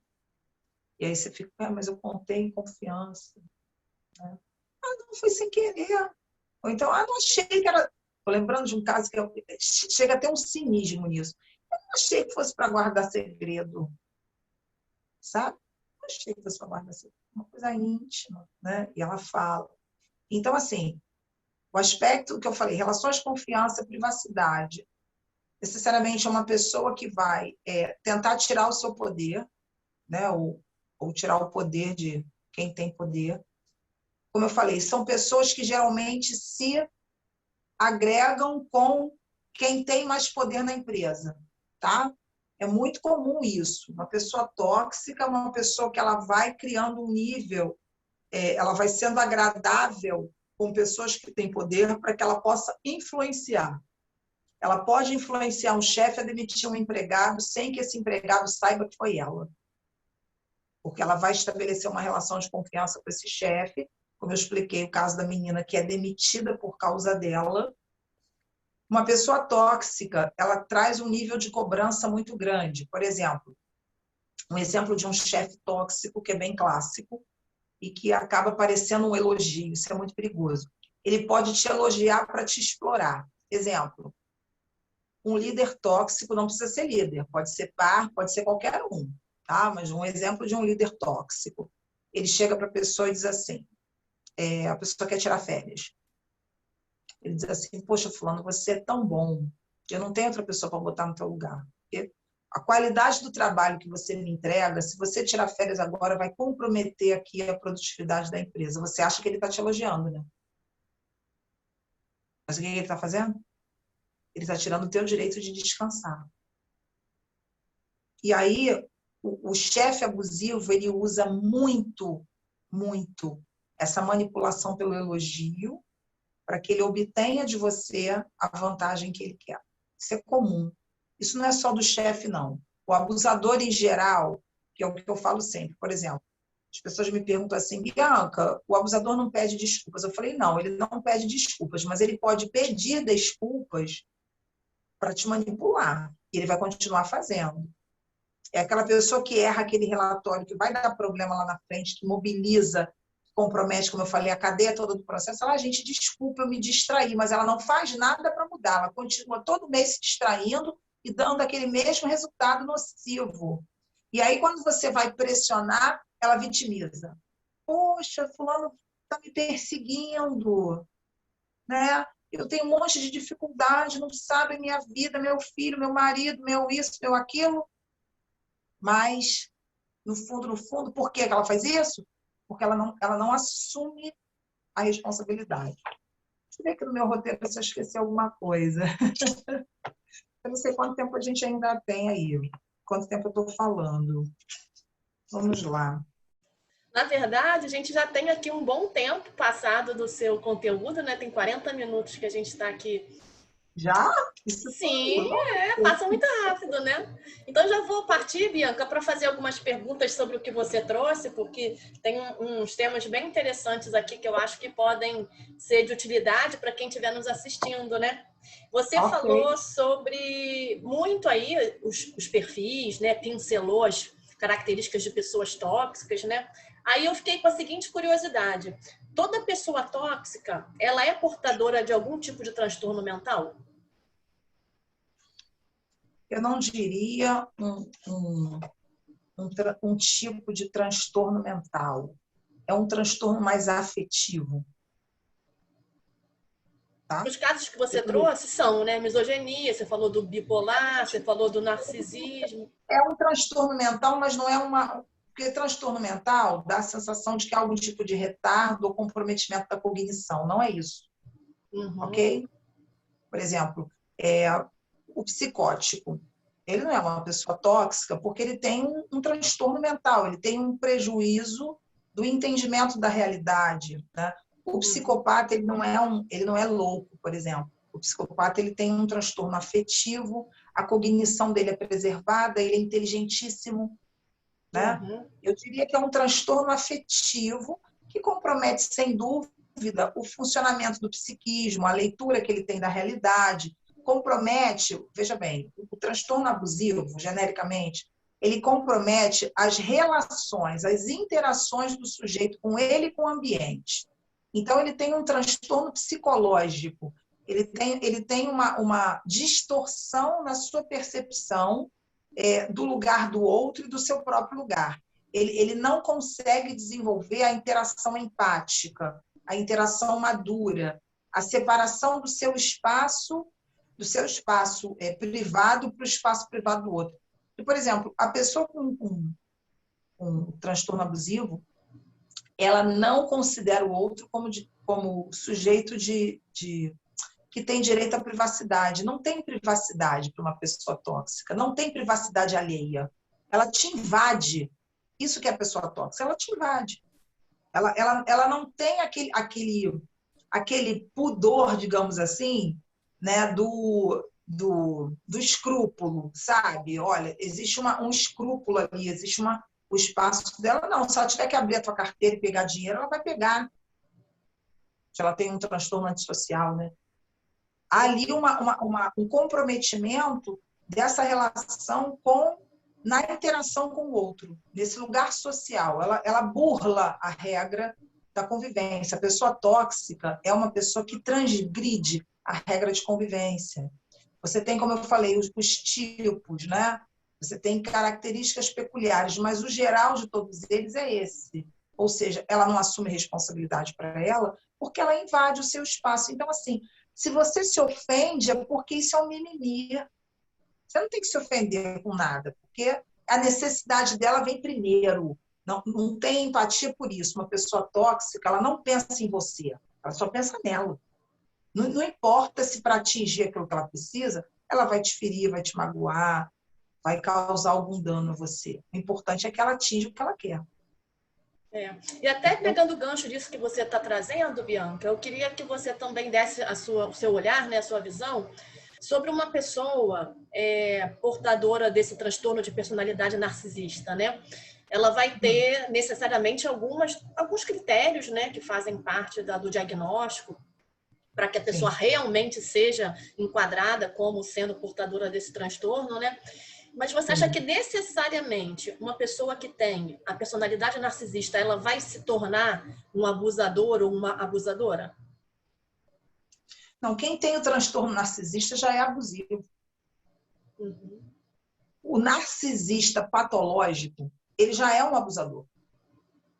E aí você fica, mas eu contei em confiança. Né? Ah, não, foi sem querer. Ou então, não achei que era... Estou lembrando de um caso que chega a ter um cinismo nisso. Eu não achei que fosse para guardar segredo. Sabe? Não achei que fosse para guardar segredo. Uma coisa íntima, né? E ela fala. Então, assim, o aspecto que eu falei, relações de confiança, privacidade, necessariamente é uma pessoa que vai tentar tirar o seu poder, né? Ou tirar o poder de quem tem poder. Como eu falei, são pessoas que geralmente se agregam com quem tem mais poder na empresa, tá? É muito comum isso. Uma pessoa tóxica, uma pessoa que ela vai criando um nível, ela vai sendo agradável com pessoas que têm poder para que ela possa influenciar. Ela pode influenciar um chefe a demitir um empregado sem que esse empregado saiba que foi ela. Porque ela vai estabelecer uma relação de confiança com esse chefe, como eu expliquei o caso da menina que é demitida por causa dela. Uma pessoa tóxica, ela traz um nível de cobrança muito grande. Por exemplo, um exemplo de um chefe tóxico, que é bem clássico, e que acaba parecendo um elogio, isso é muito perigoso. Ele pode te elogiar para te explorar. Exemplo, um líder tóxico não precisa ser líder, pode ser par, pode ser qualquer um, tá? Mas um exemplo de um líder tóxico. Ele chega para a pessoa e diz assim, a pessoa quer tirar férias. Ele diz assim, poxa, fulano, você é tão bom, eu não tenho outra pessoa para botar no teu lugar. Porque a qualidade do trabalho que você me entrega, se você tirar férias agora, vai comprometer aqui a produtividade da empresa. Você acha que ele está te elogiando, né? Mas o que ele está fazendo? Ele está tirando o teu direito de descansar. E aí, o chefe abusivo, ele usa muito, muito essa manipulação pelo elogio para que ele obtenha de você a vantagem que ele quer. Isso é comum. Isso não é só do chefe, não. O abusador em geral, que é o que eu falo sempre, por exemplo, as pessoas me perguntam assim, Bianca, o abusador não pede desculpas. Eu falei, não, ele não pede desculpas, mas ele pode pedir desculpas para te manipular. E ele vai continuar fazendo. É aquela pessoa que erra aquele relatório, que vai dar problema lá na frente, que mobiliza, que compromete, como eu falei, a cadeia toda do processo. Ela, gente, desculpa, eu me distraí, mas ela não faz nada para mudar. Ela continua todo mês se distraindo e dando aquele mesmo resultado nocivo. E aí, quando você vai pressionar, ela vitimiza. Poxa, fulano está me perseguindo, né? Eu tenho um monte de dificuldade, não sabe minha vida, meu filho, meu marido, meu isso, meu aquilo. Mas, no fundo, por que ela faz isso? Porque ela não assume a responsabilidade. Deixa eu ver aqui no meu roteiro se eu esqueci alguma coisa. Eu não sei quanto tempo a gente ainda tem aí. Quanto tempo eu estou falando. Vamos lá. Na verdade, a gente já tem aqui um bom tempo passado do seu conteúdo, né? Tem 40 minutos que a gente está aqui. Já? Isso Sim, passa muito rápido, né? Então já vou partir, Bianca, para fazer algumas perguntas sobre o que você trouxe, porque tem uns temas bem interessantes aqui que eu acho que podem ser de utilidade para quem estiver nos assistindo, né? Você falou sobre muito aí os perfis, né? Pincelou as características de pessoas tóxicas, né? Aí eu fiquei com a seguinte curiosidade: toda pessoa tóxica, ela é portadora de algum tipo de transtorno mental? Eu não diria um tipo de transtorno mental. É um transtorno mais afetivo. Tá? Os casos que você trouxe são, né, misoginia, você falou do bipolar, você falou do narcisismo. É um transtorno mental, mas não é uma... Porque transtorno mental dá a sensação de que há algum tipo de retardo ou comprometimento da cognição. Não é isso. Ok? Por exemplo, o psicótico. Ele não é uma pessoa tóxica porque ele tem um transtorno mental, ele tem um prejuízo do entendimento da realidade, né? O psicopata, ele não é louco, por exemplo. O psicopata, ele tem um transtorno afetivo, a cognição dele é preservada, ele é inteligentíssimo, né? Eu diria que é um transtorno afetivo que compromete, sem dúvida, o funcionamento do psiquismo, a leitura que ele tem da realidade, compromete, veja bem, o transtorno abusivo, genericamente, ele compromete as relações, as interações do sujeito com ele e com o ambiente. Então, ele tem um transtorno psicológico, ele tem uma distorção na sua percepção do lugar do outro e do seu próprio lugar. Ele não consegue desenvolver a interação empática, a interação madura, a separação do seu espaço privado para o espaço privado do outro. E, por exemplo, a pessoa com um transtorno abusivo, ela não considera o outro como sujeito que tem direito à privacidade. Não tem privacidade para uma pessoa tóxica, não tem privacidade alheia. Ela te invade. Isso que é a pessoa tóxica, ela te invade. Ela não tem aquele pudor, digamos assim, né, do escrúpulo, sabe? Olha, existe um escrúpulo ali, o espaço dela. Não, se ela tiver que abrir a tua carteira e pegar dinheiro, ela vai pegar. se ela tem um transtorno antissocial, né? Há ali um comprometimento dessa relação na interação com o outro, nesse lugar social. Ela burla a regra da convivência. A pessoa tóxica é uma pessoa que transgride a regra de convivência. Você tem, como eu falei, os tipos, né? Você tem características peculiares, mas o geral de todos eles é esse. Ou seja, ela não assume responsabilidade para ela porque ela invade o seu espaço. Então, assim, se você se ofende, é porque isso é um mimimi. Você não tem que se ofender com nada, porque a necessidade dela vem primeiro. Não tem empatia por isso. Uma pessoa tóxica, ela não pensa em você, ela só pensa nela. Não importa se para atingir aquilo que ela precisa, ela vai te ferir, vai te magoar, vai causar algum dano a você. O importante é que ela atinja o que ela quer. E até pegando o gancho disso que você está trazendo, Bianca, eu queria que você também desse o seu olhar, né, a sua visão, sobre uma pessoa portadora desse transtorno de personalidade narcisista, né? Ela vai ter necessariamente alguns critérios, né, que fazem parte do diagnóstico para que a pessoa realmente seja enquadrada como sendo portadora desse transtorno, né? Mas você acha que necessariamente uma pessoa que tem a personalidade narcisista, ela vai se tornar um abusador ou uma abusadora? Não, quem tem o transtorno narcisista já é abusivo. Uhum. O narcisista patológico, ele já é um abusador.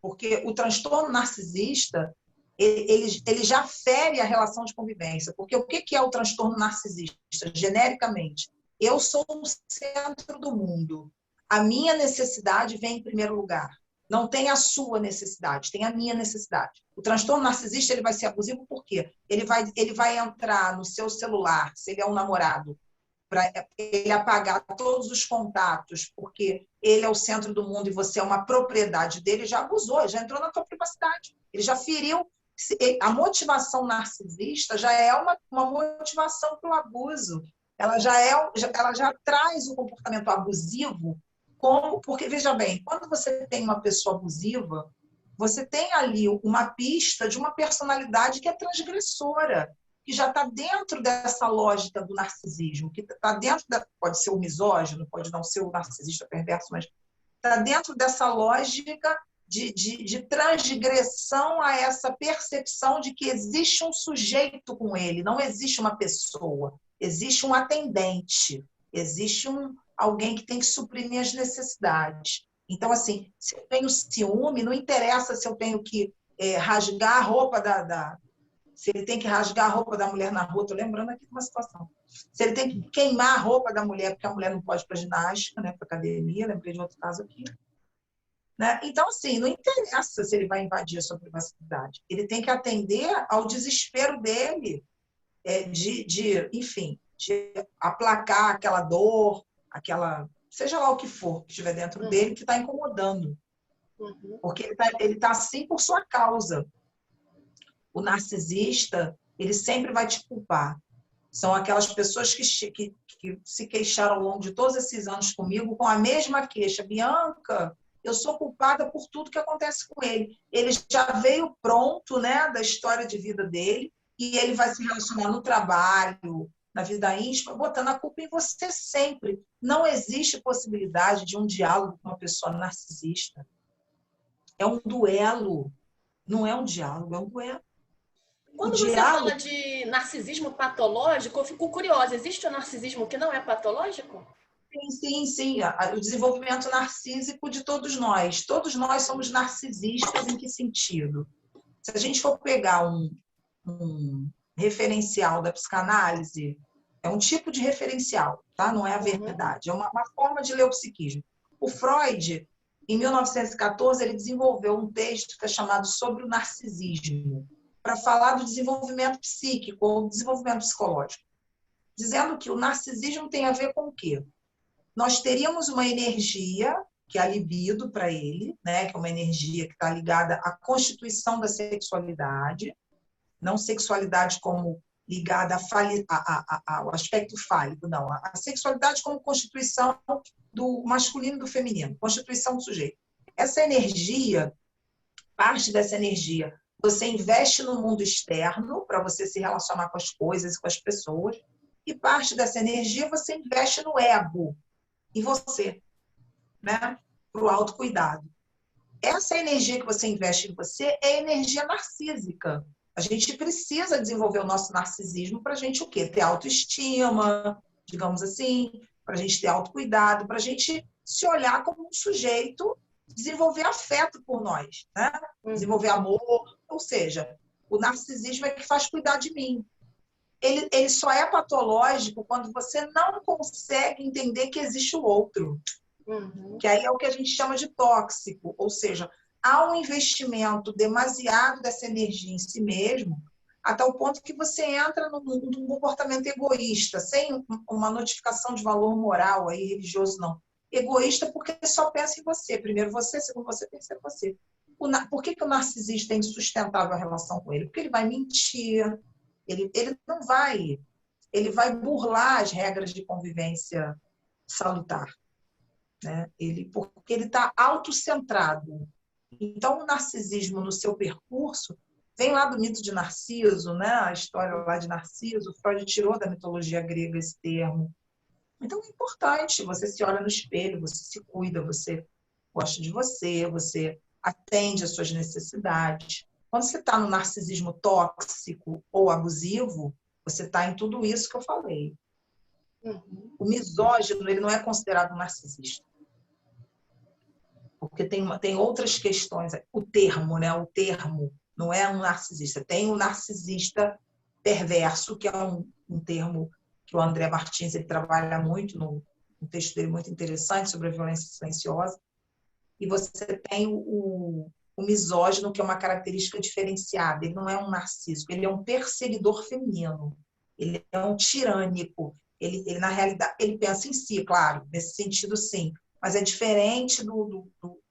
Porque o transtorno narcisista, ele já fere a relação de convivência. Porque o que é o transtorno narcisista, genericamente? Eu sou o centro do mundo. A minha necessidade vem em primeiro lugar. Não tem a sua necessidade, tem a minha necessidade. O transtorno narcisista ele vai ser abusivo por quê? Ele vai entrar no seu celular, se ele é um namorado, para ele apagar todos os contatos, porque ele é o centro do mundo e você é uma propriedade dele, já abusou, já entrou na tua privacidade. Ele já feriu. A motivação narcisista já é uma motivação para o abuso. Ela já traz o comportamento abusivo porque, veja bem, quando você tem uma pessoa abusiva, você tem ali uma pista de uma personalidade que é transgressora, que já está dentro dessa lógica do narcisismo, que está dentro pode ser o misógino, pode não ser o narcisista perverso, mas está dentro dessa lógica de transgressão a essa percepção de que existe um sujeito com ele, não existe uma pessoa. Existe um atendente, existe alguém que tem que suprir minhas necessidades. Então, assim, se eu tenho ciúme, não interessa se eu tenho que rasgar a roupa se ele tem que rasgar a roupa da mulher na rua, estou lembrando aqui de uma situação. Se ele tem que queimar a roupa da mulher, porque a mulher não pode ir para ginástica, né, para academia, lembrei de outro caso aqui. Né? Então, assim, não interessa se ele vai invadir a sua privacidade. Ele tem que atender ao desespero dele, enfim, de aplacar aquela dor, seja lá o que for que estiver dentro dele que está incomodando. Porque ele tá assim por sua causa. O narcisista, ele sempre vai te culpar. São aquelas pessoas que se queixaram ao longo de todos esses anos comigo com a mesma queixa. Bianca, eu sou culpada por tudo que acontece com ele. Ele já veio pronto, né, da história de vida dele, e ele vai se relacionar no trabalho, na vida íntima, botando a culpa em você sempre. Não existe possibilidade de um diálogo com uma pessoa narcisista. É um duelo. Não é um diálogo, é um duelo. Quando você fala de narcisismo patológico, eu fico curiosa. Existe um narcisismo que não é patológico? Sim. O desenvolvimento narcísico de todos nós. Todos nós somos narcisistas em que sentido? Se a gente for pegar um referencial da psicanálise, é um tipo de referencial, tá? Não é a verdade. É uma forma de ler o psiquismo. O Freud, em 1914, ele desenvolveu um texto que é chamado Sobre o Narcisismo, para falar do desenvolvimento psíquico ou desenvolvimento psicológico, dizendo que o narcisismo tem a ver com o quê? Nós teríamos uma energia, que é a libido para ele, né? Que é uma energia que está ligada à constituição da sexualidade, não sexualidade como ligada ao aspecto fálico, não. A sexualidade como constituição do masculino e do feminino, constituição do sujeito. Essa energia, parte dessa energia, você investe no mundo externo para você se relacionar com as coisas e com as pessoas, e parte dessa energia você investe no ego, em você, né? Para o autocuidado. Essa energia que você investe em você é energia narcísica. A gente precisa desenvolver o nosso narcisismo para a gente o quê? Ter autoestima, digamos assim, para a gente ter autocuidado, para a gente se olhar como um sujeito, desenvolver afeto por nós, né? Desenvolver amor, ou seja, o narcisismo é que faz cuidar de mim. Ele só é patológico quando você não consegue entender que existe o outro. Que aí é o que a gente chama de tóxico, ou seja, há um investimento demasiado dessa energia em si mesmo, a tal ponto que você entra num comportamento egoísta, sem uma notificação de valor moral aí, religioso, não. Egoísta porque só pensa em você. Primeiro você, segundo você, terceiro você. Por que o narcisista é insustentável a relação com ele? Porque ele vai mentir, ele não vai, ele vai burlar as regras de convivência salutar, né? Porque ele está autocentrado. Então, o narcisismo no seu percurso vem lá do mito de Narciso, né? A história lá de Narciso, Freud tirou da mitologia grega esse termo. Então, é importante, você se olha no espelho, você se cuida, você gosta de você atende às suas necessidades. Quando você está no narcisismo tóxico ou abusivo, você está em tudo isso que eu falei. O misógino, ele não é considerado um narcisista. Porque tem outras questões. O termo, né? O termo não é um narcisista. Tem o narcisista perverso, que é um termo que o André Martins ele trabalha muito no texto dele, muito interessante, sobre a violência silenciosa. E você tem o misógino, que é uma característica diferenciada. Ele não é um narcísico, ele é um perseguidor feminino. Ele é um tirânico. Ele na realidade, ele pensa em si, claro, nesse sentido, sim. Mas é diferente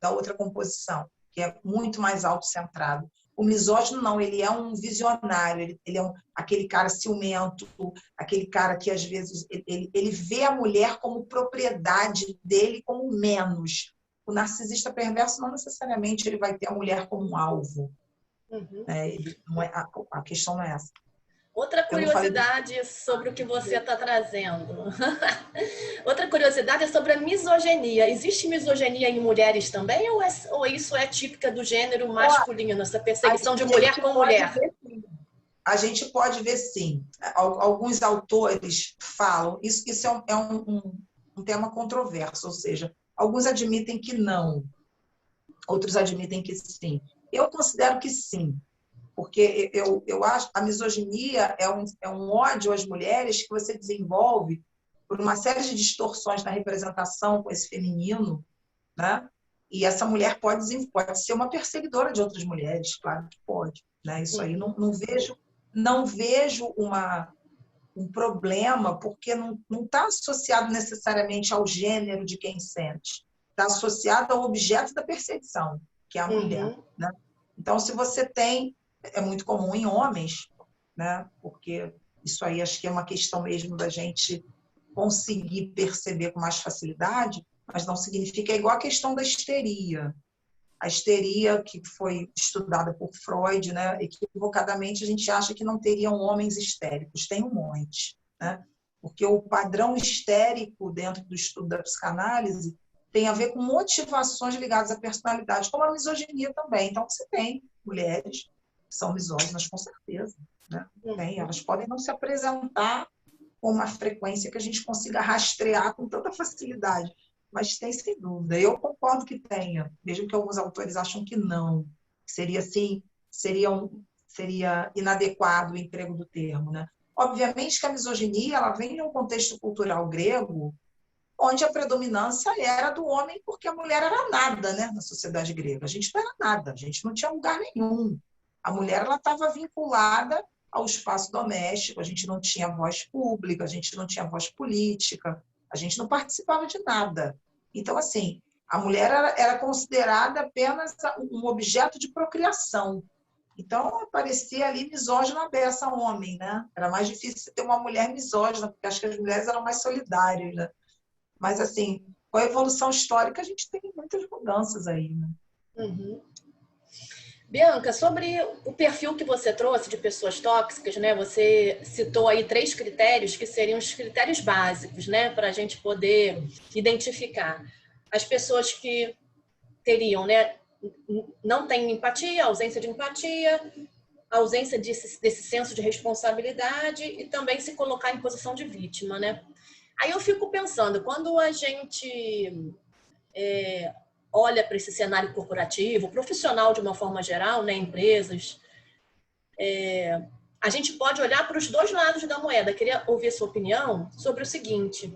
da outra composição, que é muito mais autocentrado. O misógino, não, ele é um visionário, ele é aquele cara ciumento, aquele cara que, às vezes, ele vê a mulher como propriedade dele, como menos. O narcisista perverso, não necessariamente ele vai ter a mulher como um alvo. Não é, a questão não é essa. Outra curiosidade sobre o que você está trazendo. Outra curiosidade é sobre a misoginia. Existe misoginia em mulheres também ou isso é típica do gênero masculino, essa perseguição de mulher com mulher? A gente pode ver, sim. Alguns autores falam, isso é um tema controverso, ou seja, alguns admitem que não, outros admitem que sim. Eu considero que sim, porque eu acho que a misoginia é um ódio às mulheres que você desenvolve por uma série de distorções na representação com esse feminino, né? E essa mulher pode ser uma perseguidora de outras mulheres, claro que pode, né? Isso aí não vejo um problema, porque não está associado necessariamente ao gênero de quem sente, está associado ao objeto da perseguição, que é a mulher, né? Então, se você tem, é muito comum em homens, né? Porque isso aí acho que é uma questão mesmo da gente conseguir perceber com mais facilidade, mas não significa, é igual a questão da histeria. A histeria que foi estudada por Freud, né? Equivocadamente a gente acha que não teriam homens histéricos, tem um monte, né? Porque o padrão histérico dentro do estudo da psicanálise tem a ver com motivações ligadas à personalidade, como a misoginia também. Então você tem mulheres que são misóginas com certeza, né? Tem, elas podem não se apresentar com uma frequência que a gente consiga rastrear com tanta facilidade, mas tem sem dúvida. Eu concordo que tenha, mesmo que alguns autores acham que não. Seria assim, seria inadequado o emprego do termo, né? Obviamente que a misoginia ela vem de um contexto cultural grego, onde a predominância era do homem, porque a mulher era nada, né, na sociedade grega. A gente não era nada, a gente não tinha lugar nenhum. A mulher ela estava vinculada ao espaço doméstico, a gente não tinha voz pública, a gente não tinha voz política, a gente não participava de nada. Então, assim, a mulher era considerada apenas um objeto de procriação. Então, parecia ali misógina beça homem, né? Era mais difícil ter uma mulher misógina, porque acho que as mulheres eram mais solidárias, né? Mas, assim, com a evolução histórica, a gente tem muitas mudanças aí, né? Bianca, sobre o perfil que você trouxe de pessoas tóxicas, né? Você citou aí 3 critérios que seriam os critérios básicos, né? Para a gente poder identificar as pessoas que teriam, né? Não têm empatia, ausência de empatia, ausência desse senso de responsabilidade e também se colocar em posição de vítima, né? Aí eu fico pensando, quando a gente olha para esse cenário corporativo, profissional de uma forma geral, né, empresas, a gente pode olhar para os 2 lados da moeda. Queria ouvir a sua opinião sobre o seguinte: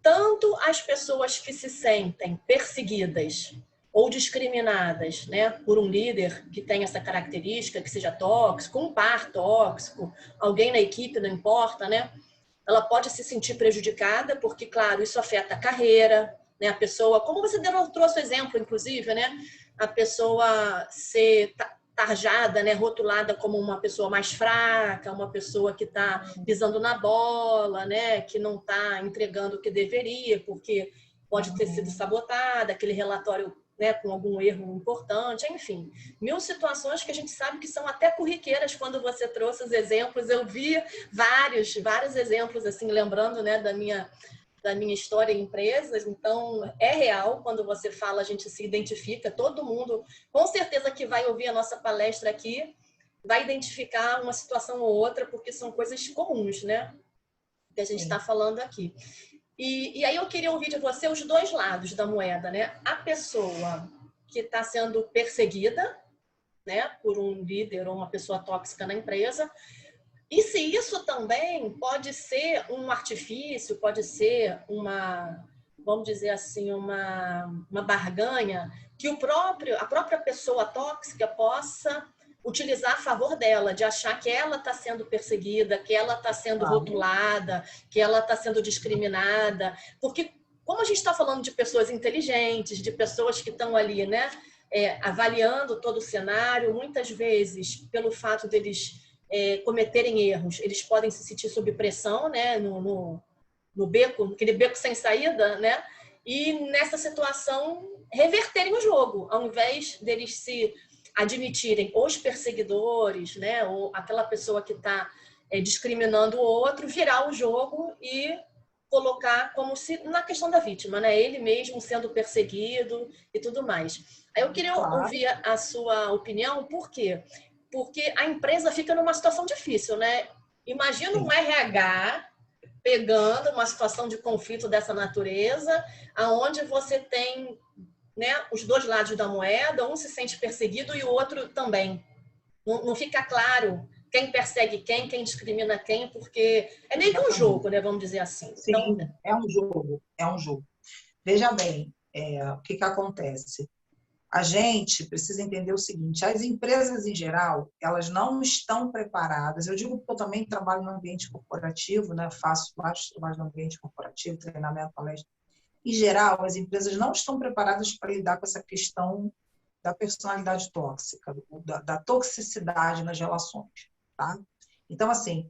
tanto as pessoas que se sentem perseguidas ou discriminadas, né, por um líder que tem essa característica, que seja tóxico, um par tóxico, alguém na equipe, não importa, né? Ela pode se sentir prejudicada, porque, claro, isso afeta a carreira, né? A pessoa, como você trouxe o exemplo, inclusive, né? A pessoa ser tarjada, né? Rotulada como uma pessoa mais fraca, uma pessoa que está pisando na bola, né? Que não está entregando o que deveria, porque pode ter sido sabotada, aquele relatório, né, com algum erro importante, enfim, 1000 situações que a gente sabe que são até corriqueiras. Quando você trouxe os exemplos, eu vi vários exemplos, assim, lembrando, né, da minha história em empresas. Então, é real, quando você fala, a gente se identifica, todo mundo, com certeza que vai ouvir a nossa palestra aqui, vai identificar uma situação ou outra, porque são coisas comuns, né, que a gente está falando aqui. E aí eu queria ouvir de você os 2 lados da moeda, né? A pessoa que está sendo perseguida, né, por um líder ou uma pessoa tóxica na empresa, e se isso também pode ser um artifício, pode ser uma, vamos dizer assim, uma barganha que a própria pessoa tóxica possa utilizar a favor dela, de achar que ela está sendo perseguida, que ela está sendo rotulada, que ela está sendo discriminada, porque como a gente está falando de pessoas inteligentes, de pessoas que estão ali, né, avaliando todo o cenário, muitas vezes, pelo fato deles cometerem erros, eles podem se sentir sob pressão, né, no beco, aquele beco sem saída, né, e nessa situação reverterem o jogo, ao invés deles se admitirem os perseguidores, né, ou aquela pessoa que está discriminando o outro, virar o jogo e colocar como se na questão da vítima, né, ele mesmo sendo perseguido e tudo mais. Aí eu queria ouvir a sua opinião. Por quê? Porque a empresa fica numa situação difícil, né? Imagina um RH pegando uma situação de conflito dessa natureza, aonde você tem, né, os 2 lados da moeda, um se sente perseguido e o outro também. Não fica claro quem persegue quem discrimina quem, porque é meio que um jogo, né? Vamos dizer assim. Sim, então, é um jogo, é um jogo. Veja bem, o que acontece? A gente precisa entender o seguinte: as empresas em geral, elas não estão preparadas. Eu digo que eu também trabalho no ambiente corporativo, né? Faço vários trabalhos no ambiente corporativo, treinamento, palestra. Em geral, as empresas não estão preparadas para lidar com essa questão da personalidade tóxica, da toxicidade nas relações, tá? Então, assim,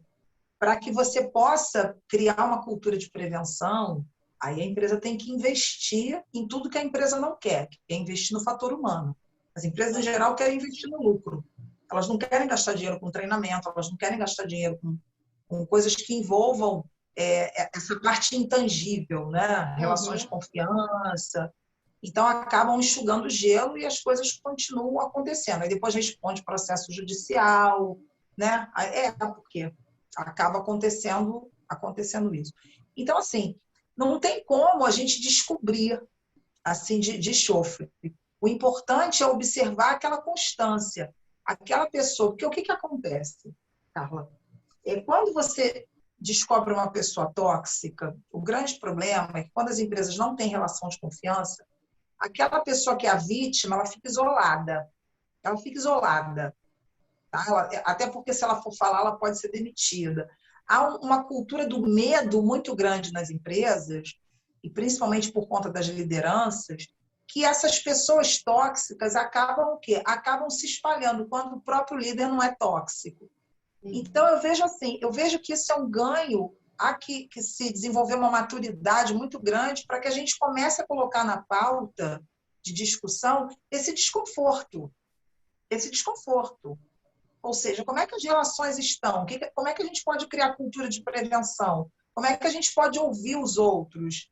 para que você possa criar uma cultura de prevenção, aí a empresa tem que investir em tudo que a empresa não quer, que é investir no fator humano. As empresas, em geral, querem investir no lucro. Elas não querem gastar dinheiro com treinamento, elas não querem gastar dinheiro com coisas que envolvam essa parte intangível, né? Relações de confiança. Então, acabam enxugando gelo e as coisas continuam acontecendo. Aí depois responde processo judicial, né? Porque acaba acontecendo isso. Então, assim, não tem como a gente descobrir assim de chofre. O importante é observar aquela constância, aquela pessoa. Porque o que acontece, Carla? Quando você descobre uma pessoa tóxica, o grande problema é que quando as empresas não têm relação de confiança, aquela pessoa que é a vítima, ela fica isolada. Ela fica isolada. Tá? Até porque, se ela for falar, ela pode ser demitida. Há uma cultura do medo muito grande nas empresas, e principalmente por conta das lideranças, que essas pessoas tóxicas acabam o quê? Acabam se espalhando quando o próprio líder não é tóxico. Então, eu vejo assim, eu vejo que isso é um ganho que se desenvolver uma maturidade muito grande para que a gente comece a colocar na pauta de discussão esse desconforto. esse desconforto. Ou seja, como é que as relações estão? Como é que a gente pode criar cultura de prevenção? Como é que a gente pode ouvir os outros?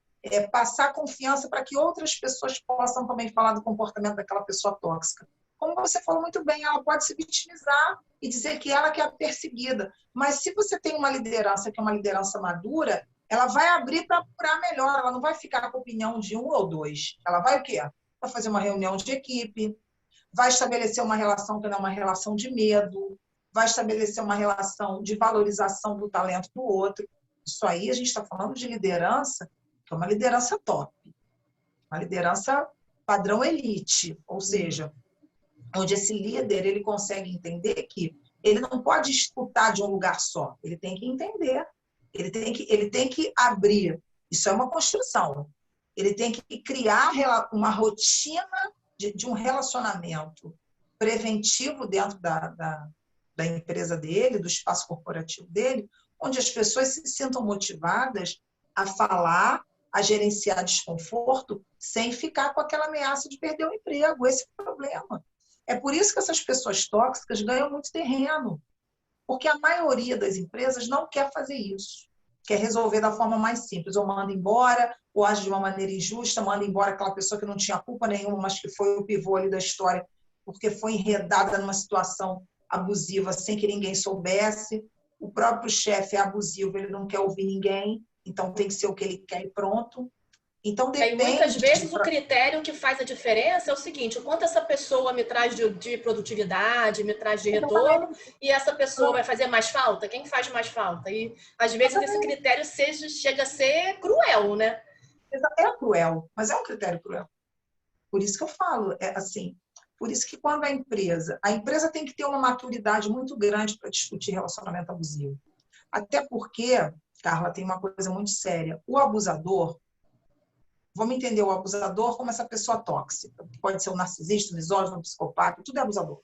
Passar confiança para que outras pessoas possam também falar do comportamento daquela pessoa tóxica. Como você falou muito bem, ela pode se vitimizar e dizer que ela que é a perseguida. Mas se você tem uma liderança que é uma liderança madura, ela vai abrir para apurar melhor, ela não vai ficar com a opinião de um ou dois. Ela vai o quê? Vai fazer uma reunião de equipe, vai estabelecer uma relação que não é uma relação de medo, vai estabelecer uma relação de valorização do talento do outro. Isso aí a gente está falando de liderança, que é uma liderança top, uma liderança padrão elite, ou seja, onde esse líder ele consegue entender que ele não pode escutar de um lugar só, ele tem que entender, ele tem que abrir. Isso é uma construção. Ele tem que criar uma rotina de um relacionamento preventivo dentro da empresa dele, do espaço corporativo dele, onde as pessoas se sintam motivadas a falar, a gerenciar desconforto, sem ficar com aquela ameaça de perder o emprego. Esse é o problema. É por isso que essas pessoas tóxicas ganham muito terreno, porque a maioria das empresas não quer fazer isso. Quer resolver da forma mais simples, ou manda embora, ou age de uma maneira injusta, manda embora aquela pessoa que não tinha culpa nenhuma, mas que foi o pivô ali da história, porque foi enredada numa situação abusiva sem que ninguém soubesse. O próprio chefe é abusivo, ele não quer ouvir ninguém, então tem que ser o que ele quer e pronto. Então, depende. E muitas vezes o critério que faz a diferença é o seguinte: o quanto essa pessoa me traz de produtividade, me traz de retorno, e essa pessoa vai fazer mais falta? Quem faz mais falta? E às vezes esse critério chega a ser cruel, né? É cruel, mas é um critério cruel. Por isso que eu falo, assim, por isso que quando a empresa tem que ter uma maturidade muito grande para discutir relacionamento abusivo. Até porque, Carla, tem uma coisa muito séria. O abusador, vamos entender o abusador como essa pessoa tóxica. Pode ser um narcisista, um misógino, um psicopata, tudo é abusador.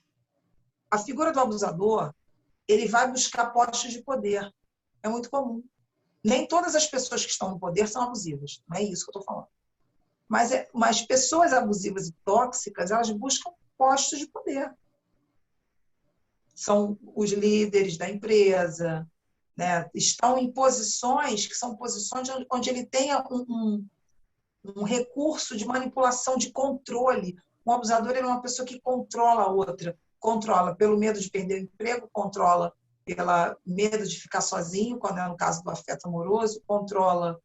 A figura do abusador, ele vai buscar postos de poder. É muito comum. Nem todas as pessoas que estão no poder são abusivas. Não é isso que eu estou falando. Mas pessoas abusivas e tóxicas, elas buscam postos de poder. São os líderes da empresa, né? Estão em posições que são posições onde ele tenha um recurso de manipulação, de controle. Um abusador é uma pessoa que controla a outra. Controla pelo medo de perder o emprego, controla pelo medo de ficar sozinho, quando é no caso do afeto amoroso, controla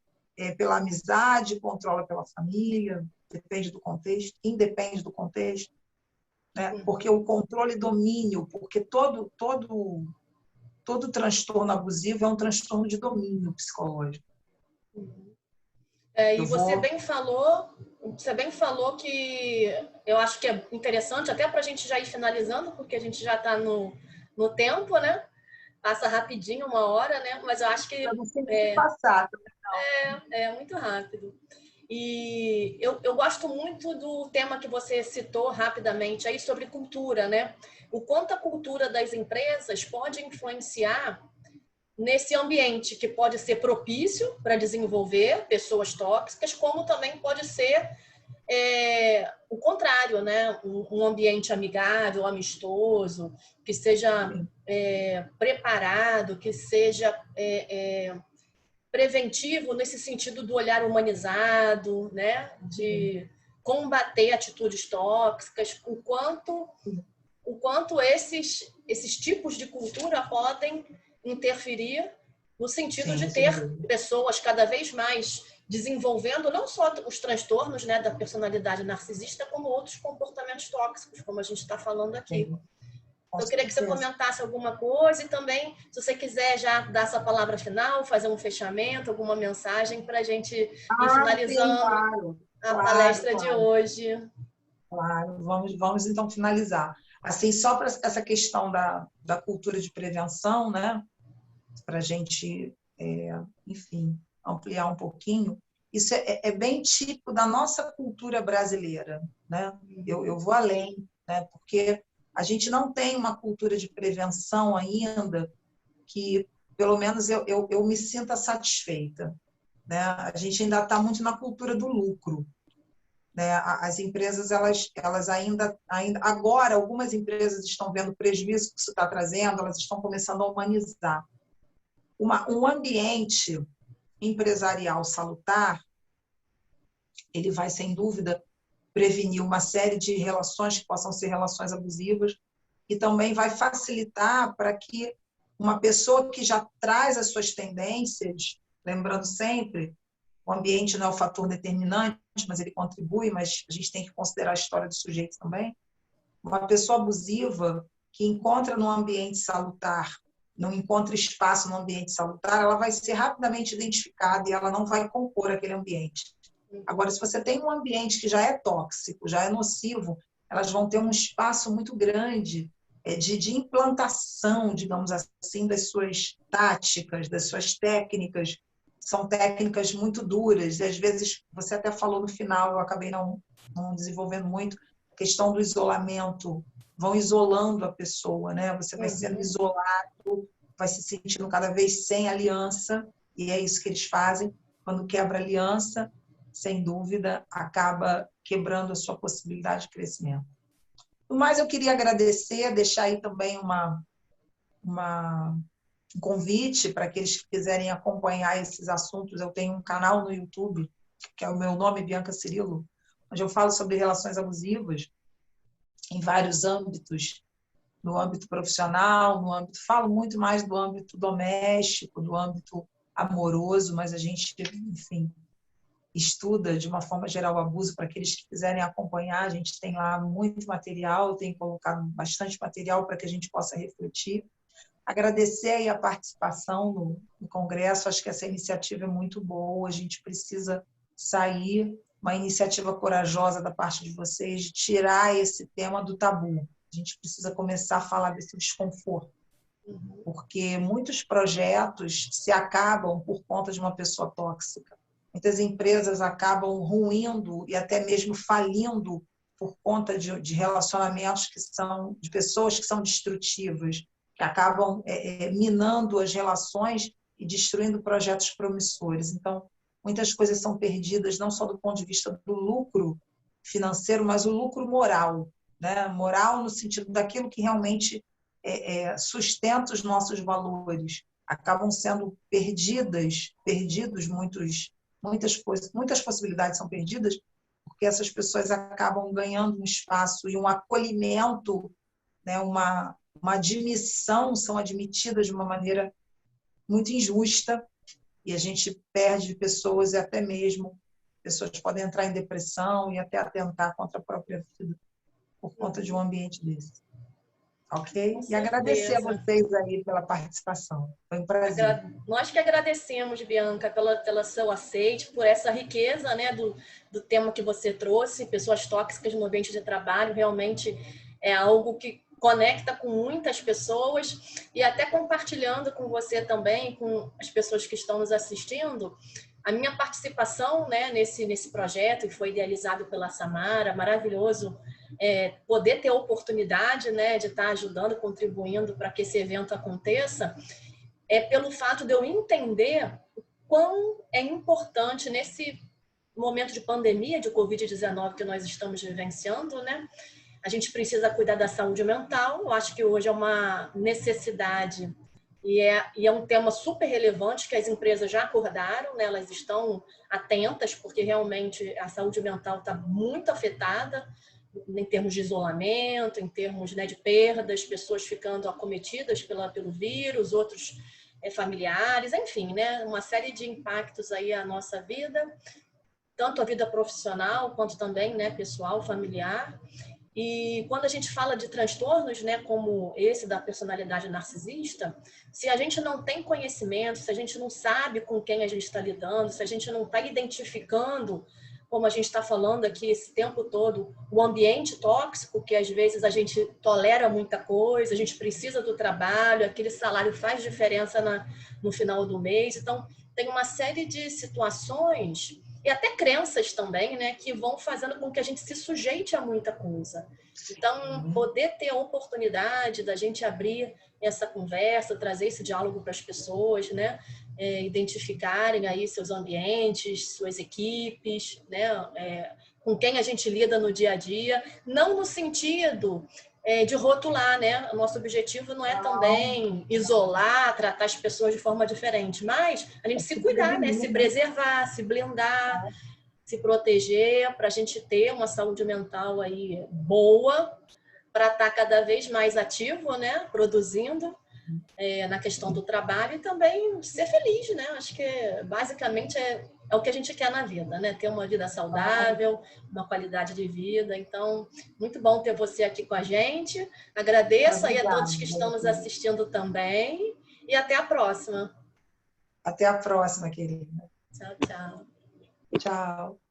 pela amizade, controla pela família, depende do contexto, independe do contexto, né? Porque o controle e domínio, porque todo transtorno abusivo é um transtorno de domínio psicológico. E você bem falou que eu acho que é interessante, até para a gente já ir finalizando, porque a gente já está no tempo, né? Passa rapidinho, 1 hora, né? Mas eu acho que é muito rápido. E eu gosto muito do tema que você citou rapidamente aí sobre cultura, né? O quanto a cultura das empresas pode influenciar nesse ambiente que pode ser propício para desenvolver pessoas tóxicas, como também pode ser o contrário, né? Um ambiente amigável, amistoso, que seja preparado, que seja preventivo nesse sentido do olhar humanizado, né? De combater atitudes tóxicas, o quanto esses tipos de cultura podem interferir no sentido de ter pessoas cada vez mais desenvolvendo não só os transtornos, né, da personalidade narcisista, como outros comportamentos tóxicos, como a gente está falando aqui. Eu queria que você comentasse alguma coisa e também, se você quiser já dar essa palavra final, fazer um fechamento, alguma mensagem para a gente ir finalizando a palestra de hoje. Claro, vamos então finalizar. Assim, só para essa questão da cultura de prevenção, né? Para a gente, enfim, ampliar um pouquinho, isso é bem típico da nossa cultura brasileira, né? Eu vou além, né? Porque a gente não tem uma cultura de prevenção ainda que, pelo menos, eu me sinta satisfeita, né? A gente ainda está muito na cultura do lucro. né? As empresas, elas ainda agora, algumas empresas estão vendo o prejuízo que isso está trazendo, elas estão começando a humanizar. Um ambiente empresarial salutar, ele vai, sem dúvida, prevenir uma série de relações que possam ser relações abusivas e também vai facilitar para que uma pessoa que já traz as suas tendências, lembrando sempre, o ambiente não é o fator determinante, mas ele contribui, mas a gente tem que considerar a história do sujeito também. Uma pessoa abusiva que encontra num ambiente salutar, não encontra espaço no ambiente salutar, ela vai ser rapidamente identificada e ela não vai compor aquele ambiente. Agora, se você tem um ambiente que já é tóxico, já é nocivo, elas vão ter um espaço muito grande de implantação, digamos assim, das suas táticas, das suas técnicas. São técnicas muito duras, e às vezes, você até falou no final, eu acabei não desenvolvendo muito, a questão do isolamento, vão isolando a pessoa, né? Você vai sendo isolado, vai se sentindo cada vez sem aliança, e é isso que eles fazem. Quando quebra a aliança, sem dúvida, acaba quebrando a sua possibilidade de crescimento. Mas eu queria agradecer, deixar aí também um convite para aqueles que quiserem acompanhar esses assuntos. Eu tenho um canal no YouTube, que é o meu nome, Bianca Cirilo, onde eu falo sobre relações abusivas em vários âmbitos, no âmbito profissional, falo muito mais do âmbito doméstico, do âmbito amoroso, mas a gente, enfim, estuda de uma forma geral o abuso. Para aqueles que quiserem acompanhar, a gente tem lá muito material, tem colocado bastante material para que a gente possa refletir. Agradecer aí a participação no Congresso, acho que essa iniciativa é muito boa, a gente precisa sair, uma iniciativa corajosa da parte de vocês, de tirar esse tema do tabu. A gente precisa começar a falar desse desconforto, porque muitos projetos se acabam por conta de uma pessoa tóxica. Muitas empresas acabam ruindo e até mesmo falindo por conta de relacionamentos de pessoas que são destrutivas, que acabam minando as relações e destruindo projetos promissores. Então, muitas coisas são perdidas, não só do ponto de vista do lucro financeiro, mas o lucro moral, né? Moral no sentido daquilo que realmente sustenta os nossos valores. Acabam sendo perdidos muitas possibilidades são perdidas, porque essas pessoas acabam ganhando um espaço e um acolhimento, né, uma admissão, são admitidas de uma maneira muito injusta, e a gente perde pessoas, e até mesmo pessoas podem entrar em depressão e até atentar contra a própria vida por conta de um ambiente desse. Ok? E agradecer a vocês aí pela participação. Foi um prazer. Nós que agradecemos, Bianca, pelo seu aceite, por essa riqueza, né, do tema que você trouxe, pessoas tóxicas no ambiente de trabalho. Realmente é algo que conecta com muitas pessoas, e até compartilhando com você também, com as pessoas que estão nos assistindo, a minha participação, né, nesse projeto, que foi idealizado pela Samara, maravilhoso, poder ter a oportunidade, né, de estar ajudando, contribuindo para que esse evento aconteça, pelo fato de eu entender o quão é importante nesse momento de pandemia de Covid-19 que nós estamos vivenciando, né? A gente precisa cuidar da saúde mental. Eu acho que hoje é uma necessidade e é um tema super relevante que as empresas já acordaram, né? Elas estão atentas, porque realmente a saúde mental está muito afetada em termos de isolamento, em termos, né, de perdas, pessoas ficando acometidas pelo vírus, outros familiares, enfim, né, uma série de impactos aí à nossa vida, tanto a vida profissional quanto também, né, pessoal, familiar. E quando a gente fala de transtornos, né, como esse da personalidade narcisista, se a gente não tem conhecimento, se a gente não sabe com quem a gente está lidando, se a gente não está identificando, como a gente está falando aqui esse tempo todo, o ambiente tóxico, que às vezes a gente tolera muita coisa, a gente precisa do trabalho, aquele salário faz diferença no final do mês. Então, tem uma série de situações e até crenças também, né, que vão fazendo com que a gente se sujeite a muita coisa. Então, poder ter a oportunidade da gente abrir essa conversa, trazer esse diálogo para as pessoas, né, identificarem aí seus ambientes, suas equipes, né, com quem a gente lida no dia a dia, não no sentido de rotular, né? O nosso objetivo não é também isolar, tratar as pessoas de forma diferente, mas a gente se cuidar, né? Se preservar, se blindar, se proteger, para a gente ter uma saúde mental aí boa, para estar cada vez mais ativo, né? Produzindo na questão do trabalho e também ser feliz, né? Acho que basicamente é o que a gente quer na vida, né? Ter uma vida saudável, uma qualidade de vida. Então, muito bom ter você aqui com a gente. Agradeço aí a todos que estão nos assistindo também e até a próxima. Até a próxima, querida. Tchau, tchau. Tchau.